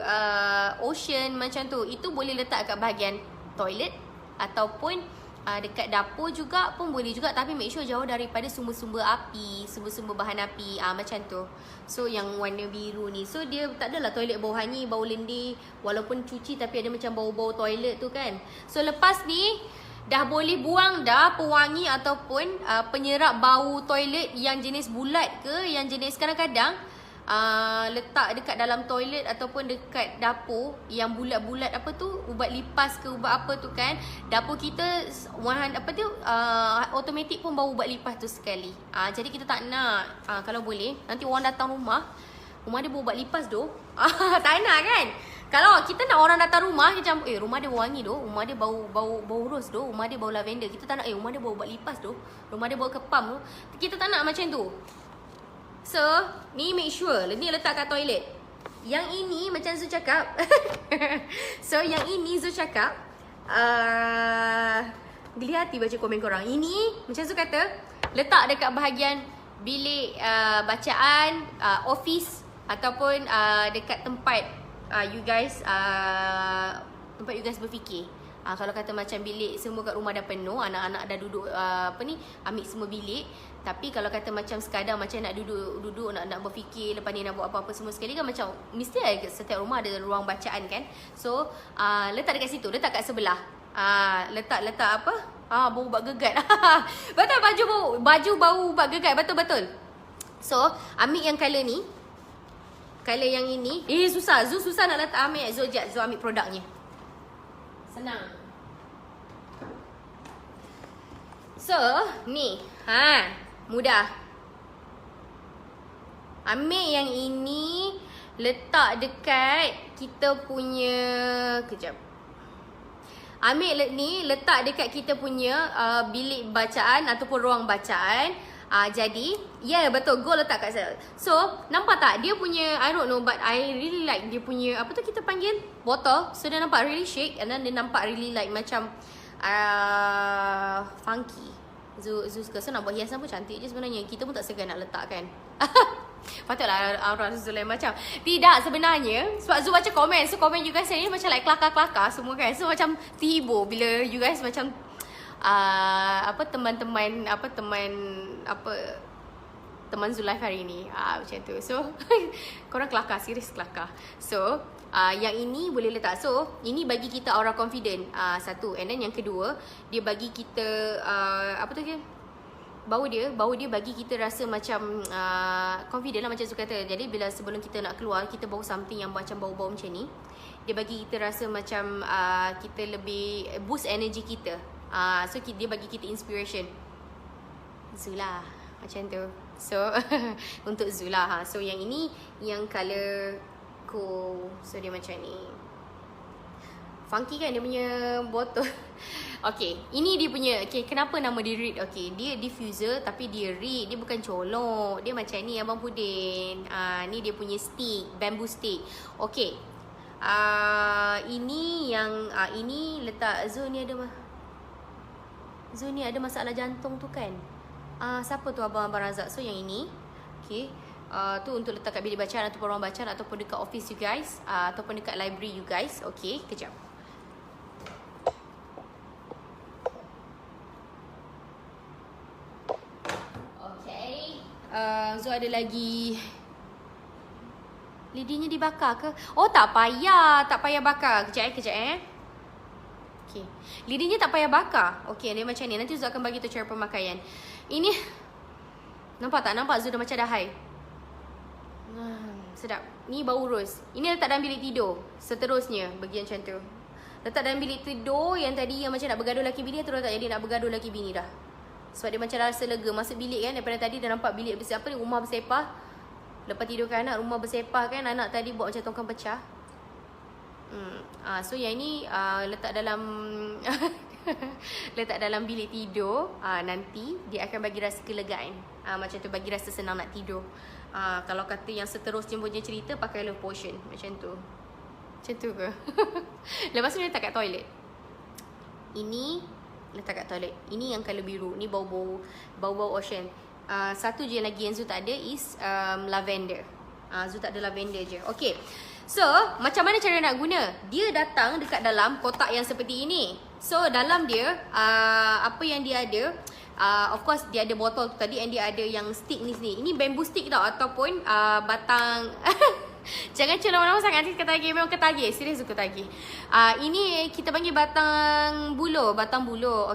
S1: ocean macam tu. Itu boleh letak kat bahagian toilet, ataupun dekat dapur juga pun boleh juga. Tapi make sure jauh daripada sumber-sumber api, sumber-sumber bahan api. Macam tu. So yang warna biru ni, so dia tak adalah toilet bau hanyi, bau lendir. Walaupun cuci tapi ada macam bau-bau toilet tu kan. So lepas ni dah boleh buang dah pewangi ataupun penyerap bau toilet yang jenis bulat ke, yang jenis kadang-kadang letak dekat dalam toilet ataupun dekat dapur yang bulat-bulat apa tu, ubat lipas ke ubat apa tu kan. Dapur kita automatik pun bau ubat lipas tu sekali. Jadi kita tak nak, kalau boleh nanti orang datang rumah dia bau ubat lipas tu. Tak nak kan. Kalau kita nak orang datang rumah macam rumah dia wangi tu, rumah dia bau rose tu, rumah dia bau lavender, kita tak nak rumah dia bau ubat lipas tu, rumah dia bau kepam tu. Kita tak nak macam tu. So, ni make sure ni letak kat toilet. Yang ini macam Zul cakap. So, yang ini Zul cakap, geli hati baca komen korang. Ini macam Zul kata, letak dekat bahagian bilik bacaan, office, ataupun dekat tempat you guys berfikir. Kalau kata macam bilik semua kat rumah dah penuh, anak-anak dah duduk ambil semua bilik. Tapi kalau kata macam sekadar macam nak duduk nak berfikir lepas ni nak buat apa-apa semua sekali kan, macam mesti setiap rumah ada ruang bacaan kan. So letak dekat situ, letak kat sebelah. Letak apa? Bau ubat gegat. Betul, baju bau ubat gegat, betul. So ambil yang colour ni. Colour yang ini. Susah. Zul susah nak letak, ambil Zul jap. Zul ambil produknya. Senang. So, ni. Mudah. Ambil yang ini, letak dekat kita punya, kejap. Ambil ni, letak dekat kita punya bilik bacaan ataupun ruang bacaan. Jadi, betul, go letak kat sana. So, nampak tak? Dia punya, I don't know, but I really like dia punya, apa tu kita panggil? Botol. So, dia nampak really shake and then dia nampak really like macam funky. Zul suka. So nak buat hiasan pun cantik je sebenarnya. Kita pun tak segan nak letak kan. Patutlah orang Zul lain macam. Tidak sebenarnya. Sebab Zul baca komen. So komen you guys ni macam like kelakar-kelakar semua kan. So macam terhibur bila you guys macam teman Zulaifa hari ni. Macam tu. So korang kelakar, serius kelakar. So yang ini boleh letak. So ini bagi kita aura confident, satu. And then yang kedua, dia bagi kita bau dia bagi kita rasa macam confident lah, macam Zul kata. Jadi bila sebelum kita nak keluar, kita bau something yang macam bau-bau macam ni, dia bagi kita rasa macam kita lebih boost energy kita. So dia bagi kita inspiration. Zula macam tu. So untuk Zula. So yang ini yang colour cool. So dia macam ni. Funky kan dia punya botol. Okay, ini dia punya. Okay, kenapa nama dia reed? Okay, dia diffuser tapi dia reed. Dia bukan colok. Dia macam ni Abang Pudin. Ni dia punya stick, bamboo stick. Okay, ini yang ini letak Zul ni ada masalah jantung tu kan. Siapa tu Abang Razak? So yang ini. Okay, tu untuk letak kat bilik bacaan ataupun ruang bacaan ataupun dekat office you guys, ataupun dekat library you guys. Okay, kejap. Okay, Zul ada lagi. Lidinya dibakar ke? Oh tak payah bakar. Kejap. Okay, lidinya tak payah bakar. Okay, dia macam ni. Nanti Zul akan bagi tu cara pemakaian. Ini nampak tak? Nampak Zul dah macam dah high. Sedap. Ni bau ros. Ini letak dalam bilik tidur. Seterusnya bagian macam tu. Letak dalam bilik tidur yang tadi yang macam nak bergaduh laki bini, terus tak jadi nak bergaduh laki bini dah. Sebab dia macam rasa lega. Masuk bilik kan, daripada tadi dah nampak bilik rumah bersepah. Lepas tidur kan anak, rumah bersepah kan, anak tadi buat macam tongkang pecah. So yang ni letak dalam letak dalam bilik tidur. Nanti dia akan bagi rasa kelegaan. Macam tu, bagi rasa senang nak tidur. Kalau kata yang seterusnya punya cerita, pakai love potion. Macam tu. Macam tu ke? Lepas tu letak kat toilet. Ini letak kat toilet. Ini yang colour biru. Ni bau-bau ocean. Satu je lagi yang Zul tak ada is lavender. Zul tak ada lavender je. Okay, so macam mana cara nak guna? Dia datang dekat dalam kotak yang seperti ini. So dalam dia apa yang dia ada, of course dia ada botol tu tadi, and dia ada yang stick ni sini. Ini bamboo stick tau, ataupun batang. Jangan cuma lama-lama sangat, nanti ketagih. Memang ketagih, serius ketagih. Ini kita panggil batang buluh.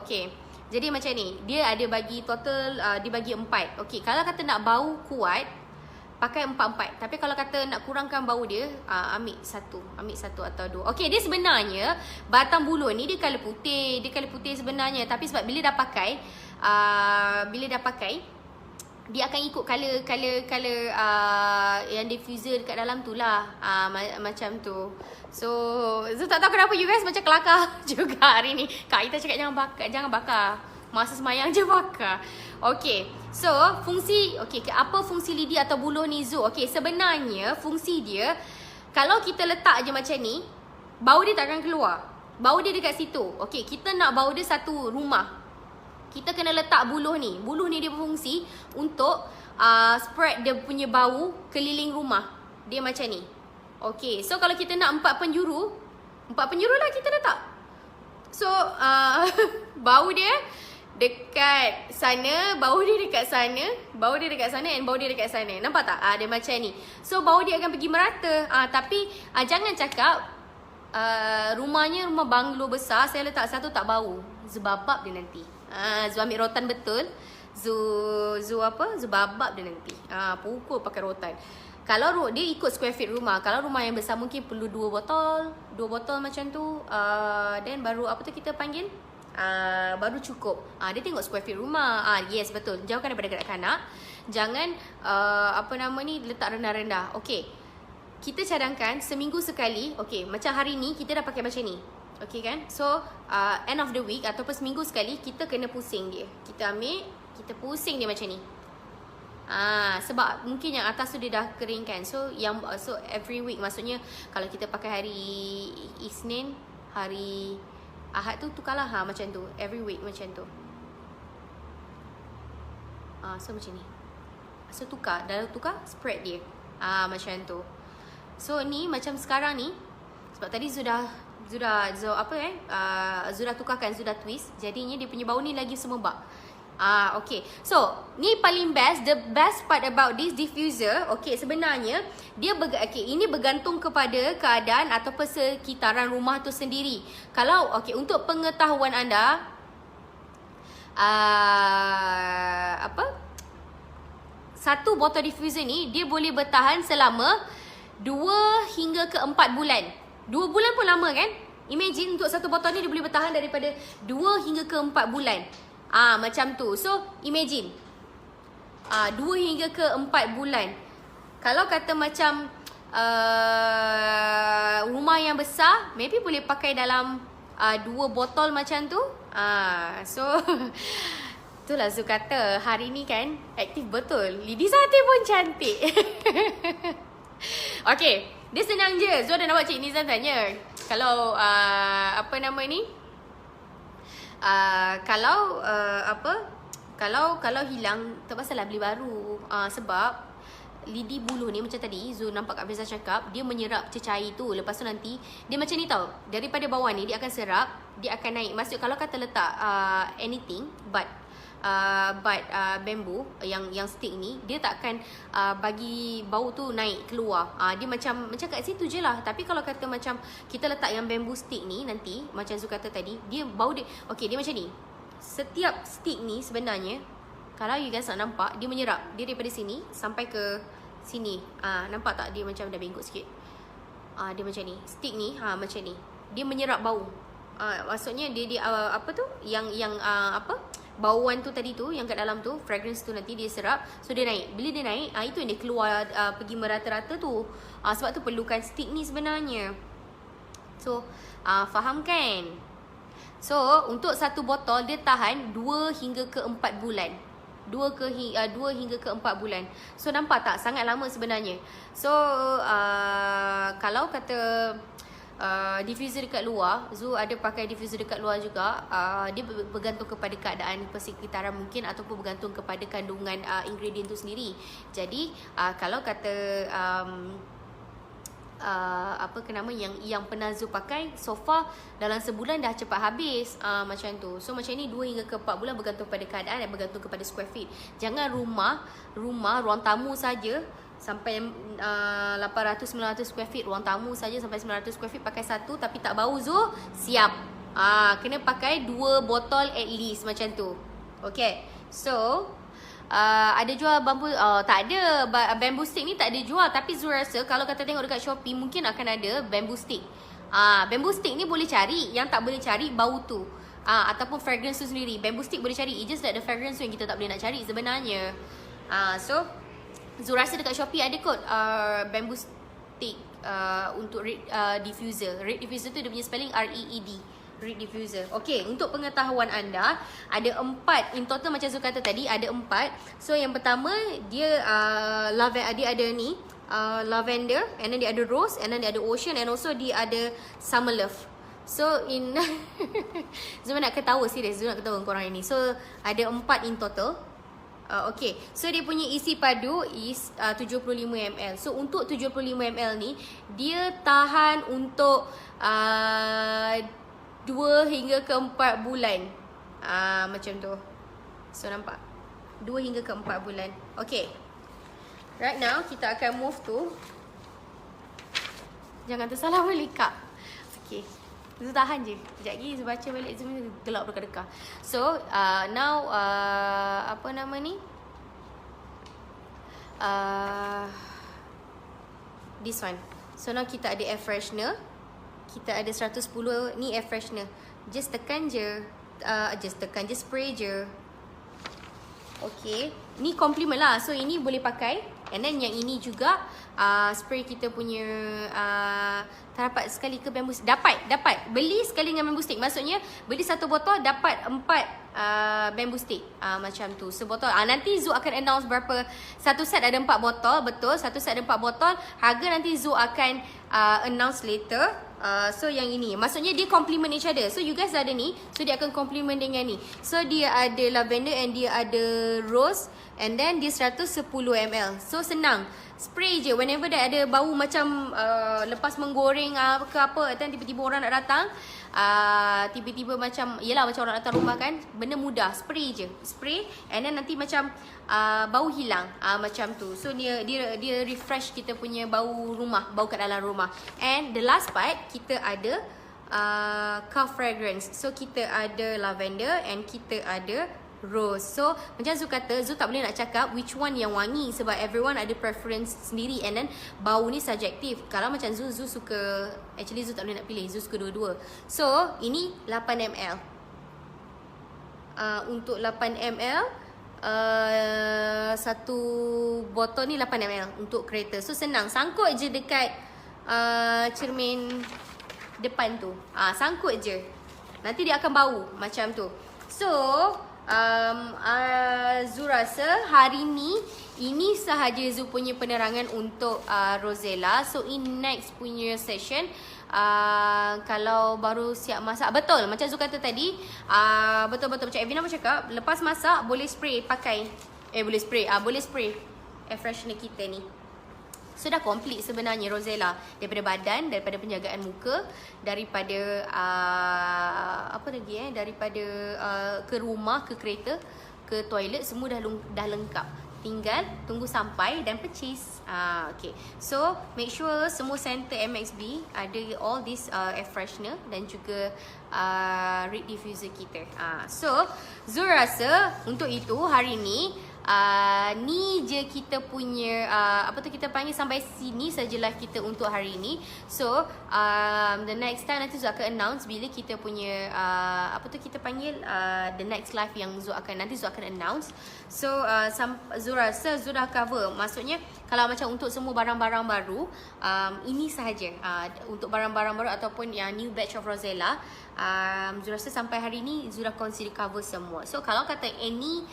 S1: Okay, jadi macam ni. Dia ada bagi total, dia bagi 4. Okay, kalau kata nak bau kuat, pakai 4. Tapi kalau kata nak kurangkan bau dia, ambil satu atau 2. Okay, dia sebenarnya batang buluh ni dia colour putih. Dia colour putih sebenarnya. Tapi sebab bila dah pakai, dia akan ikut color yang diffuser dekat dalam tu lah. Macam tu. So tak tahu kenapa you guys macam kelakar juga hari ni. Kak Ita cakap jangan bakar. Masa semayang je bakar. Okay, so fungsi, apa fungsi lidi atau buluh ni Zul? Okay, sebenarnya fungsi dia, kalau kita letak je macam ni, bau dia tak akan keluar. Bau dia dekat situ. Okay, kita nak bau dia satu rumah, kita kena letak buluh ni. Buluh ni dia berfungsi untuk spread dia punya bau keliling rumah. Dia macam ni. Okay, so kalau kita nak 4 penjuru lah kita letak. So bau dia dekat sana, bau dia dekat sana, bau dia dekat sana, and bau dia dekat sana. Nampak tak? Dia macam ni. So bau dia akan pergi merata. Tapi jangan cakap rumahnya rumah banglo besar, saya letak satu tak bau. Zubabab dia nanti. Zu ambil rotan betul. Zu babab dia nanti. Pukul pakai rotan. Kalau dia ikut square feet rumah. Kalau rumah yang besar mungkin perlu 2 botol macam tu. Then baru apa tu kita panggil? Baru cukup. Dia tengok square feet rumah. Yes, betul. Jauhkan daripada kanak-kanak. Jangan letak rendah-rendah. Okey. Kita cadangkan seminggu sekali. Okey, macam hari ni kita dah pakai macam ni. Okey kan? So end of the week ataupun seminggu sekali kita kena pusing dia. Kita ambil, kita pusing dia macam ni. Sebab mungkin yang atas tu dia dah kering kan. So every week, maksudnya kalau kita pakai hari Isnin, hari Ahad tu tukarlah macam tu. Every week macam tu. So macam ni. So tukar, dah tukar spread dia. Macam tu. So ni macam sekarang ni, sebab tadi Zura tukarkan, Zura twist. Jadinya dia punya bau ni lagi semerbak. Okay. So ni paling best. The best part about this diffuser, okay, sebenarnya dia ini bergantung kepada keadaan ataupun sekitaran rumah tu sendiri. Kalau untuk pengetahuan anda, satu botol diffuser ni dia boleh bertahan selama 2 hingga ke 4 bulan. 2 bulan pun lama kan? Imagine untuk satu botol ni dia boleh bertahan daripada 2 hingga ke 4 bulan. Macam tu. So imagine 2 hingga ke 4 bulan. Kalau kata macam rumah yang besar, maybe boleh pakai dalam 2 botol macam tu. So itulah Zu kata hari ni kan aktif betul. Lidi Sate pun cantik. Okay, dia senang je. Zul dah nampak Cik Nizam tanya. Kalau kalau hilang, tak masalah beli baru. Sebab lidi buluh ni macam tadi Zul nampak Kak Fiza cakap, dia menyerap cecair tu. Lepas tu nanti dia macam ni tau. Daripada bawah ni dia akan serap, dia akan naik. Maksud kalau kata letak anything but bambu yang stick ni, dia takkan bagi bau tu naik keluar. Dia macam kat situ je lah. Tapi kalau kata macam kita letak yang bambu stick ni, nanti macam Zul kata tadi, dia bau dia dia macam ni. Setiap stick ni sebenarnya, kalau you guys nak nampak, dia menyerap. Dia daripada sini sampai ke sini. Nampak tak dia macam dah bengkok sikit? Dia macam ni. Stick ni macam ni. Dia menyerap bau. Maksudnya dia yang bauan tu tadi tu, yang kat dalam tu, fragrance tu nanti dia serap. So dia naik. Bila dia naik, itu yang dia keluar pergi merata-rata tu. Sebab tu perlukan stick ni sebenarnya. So faham kan? So untuk satu botol dia tahan 2 hingga ke 4 bulan. 2 hingga ke 4 bulan. So nampak tak? Sangat lama sebenarnya. So kalau kata diffuser dekat luar, Zu ada pakai diffuser dekat luar juga. Dia bergantung kepada keadaan persekitaran mungkin, ataupun bergantung kepada kandungan ingredient tu sendiri. Jadi kalau kata yang pernah Zu pakai, so far dalam sebulan dah cepat habis. Macam tu. So macam ni 2 hingga ke 4 bulan, bergantung pada keadaan dan bergantung kepada square feet. Jangan ruang tamu saja sampai 800-900 square feet, ruang tamu saja sampai 900 square feet pakai satu tapi tak bau, Zu, siap. Kena pakai 2 botol at least macam tu. Okay. So ada jual bambu? Tak ada. Bamboo stick ni tak ada jual. Tapi Zu rasa kalau kata tengok dekat Shopee, mungkin akan ada bamboo stick. Bamboo stick ni boleh cari. Yang tak boleh cari bau tu, ataupun fragrance tu sendiri. Bamboo stick boleh cari. It's just that the fragrance tu yang kita tak boleh nak cari sebenarnya. So Zu rasa dekat Shopee ada kot bamboo stick untuk red diffuser. Red diffuser tu dia punya spelling REED. Red diffuser. Okay, untuk pengetahuan anda, ada 4 in total macam Zu kata tadi, ada 4. So yang pertama dia dia ada ni lavender, and then dia ada rose, and then dia ada ocean, and also dia ada summer love. So in Zu nak ketawa, serius Zu nak ketawa korang ini. So ada 4 in total. Okay, so dia punya isi padu is 75 ml. So untuk 75 ml ni, dia tahan untuk 2 hingga ke 4 bulan. Macam tu. So nampak 2 hingga ke 4 bulan. Okay, right now kita akan move to, jangan tersalah balik kak. Okay, Zu tahan je. Sekejap lagi Zu baca balik Zu gelap dekat-dekat. So now apa nama ni, this one. So now kita ada air freshener. Kita ada 110 ni air freshener. Just tekan je. Just spray je. Okay, ni compliment lah. So ini boleh pakai. And then yang ini juga spray kita punya terdapat sekali ke bamboo stick. Dapat beli sekali dengan bamboo stick. Maksudnya beli satu botol dapat 4 bamboo stick. Macam tu sebotol. Nanti Zu akan announce berapa. Satu set ada 4 botol. Betul, satu set ada 4 botol. Harga nanti Zu akan announce later. So yang ini maksudnya dia complement each other. So you guys ada ni, so dia akan complement dengan ni. So dia ada lavender and dia ada rose. And then dia 110 ml. So senang, spray je. Whenever dah ada bau macam lepas menggoreng ke apa, dan tiba-tiba orang nak datang, tiba-tiba macam, yelah macam orang datang rumah kan, benda mudah, spray je. Spray and then nanti macam bau hilang, macam tu. So dia refresh kita punya bau rumah, bau kat dalam rumah. And the last part kita ada car fragrance. So kita ada lavender and kita ada rose. So macam Zu kata, Zu tak boleh nak cakap which one yang wangi sebab everyone ada preference sendiri. And then bau ni subjektif. Kalau macam Zu suka, actually Zu tak boleh nak pilih, Zu suka dua-dua. So ini 8 ml. Untuk 8 ml satu botol ni 8 ml untuk kereta. So senang, sangkut je dekat cermin depan tu. Sangkut je, nanti dia akan bau macam tu. So Zu rasa hari ni ini sahaja Zu punya penerangan untuk Rosella. So in next punya session, kalau baru siap masak, betul macam Zu kata tadi, betul-betul macam Evina bercakap, lepas masak boleh spray pakai, boleh spray air freshener kita ni. So dah complete sebenarnya Rosella. Daripada badan, daripada penjagaan muka, daripada apa lagi daripada ke rumah, ke kereta, ke toilet, semua dah lengkap. Tinggal tunggu sampai dan purchase. Okay. So make sure semua center MXB ada all this air freshener dan juga reed diffuser kita. So Zu rasa untuk itu hari ni ni je kita punya kita panggil, sampai sini saja live kita untuk hari ini. So the next time nanti Zu akan announce bila kita punya kita panggil the next live yang Zu akan announce. So Zu rasa Zu dah cover. Maksudnya kalau macam untuk semua barang-barang baru, ini sahaja untuk barang-barang baru ataupun yang new batch of Rosella, Zu rasa sampai hari ni Zu dah consider cover semua. So kalau kata any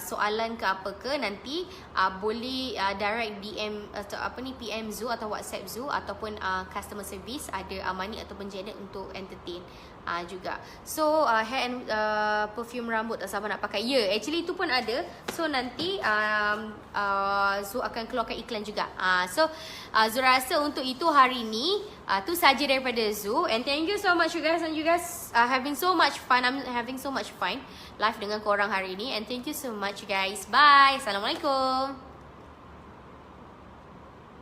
S1: soalan ke apa ke, nanti boleh direct DM atau PM Zu atau WhatsApp Zu ataupun customer service, ada Amani ataupun Janet untuk entertain juga. So hair and perfume rambut tak sabar nak pakai. Actually itu pun ada. So nanti Zu akan keluarkan iklan juga. So Zu rasa untuk itu hari ni tu saja daripada Zu. And thank you so much you guys. And you guys having so much fun. I'm having so much fun live dengan korang hari ni. And thank you so much guys. Bye. Assalamualaikum.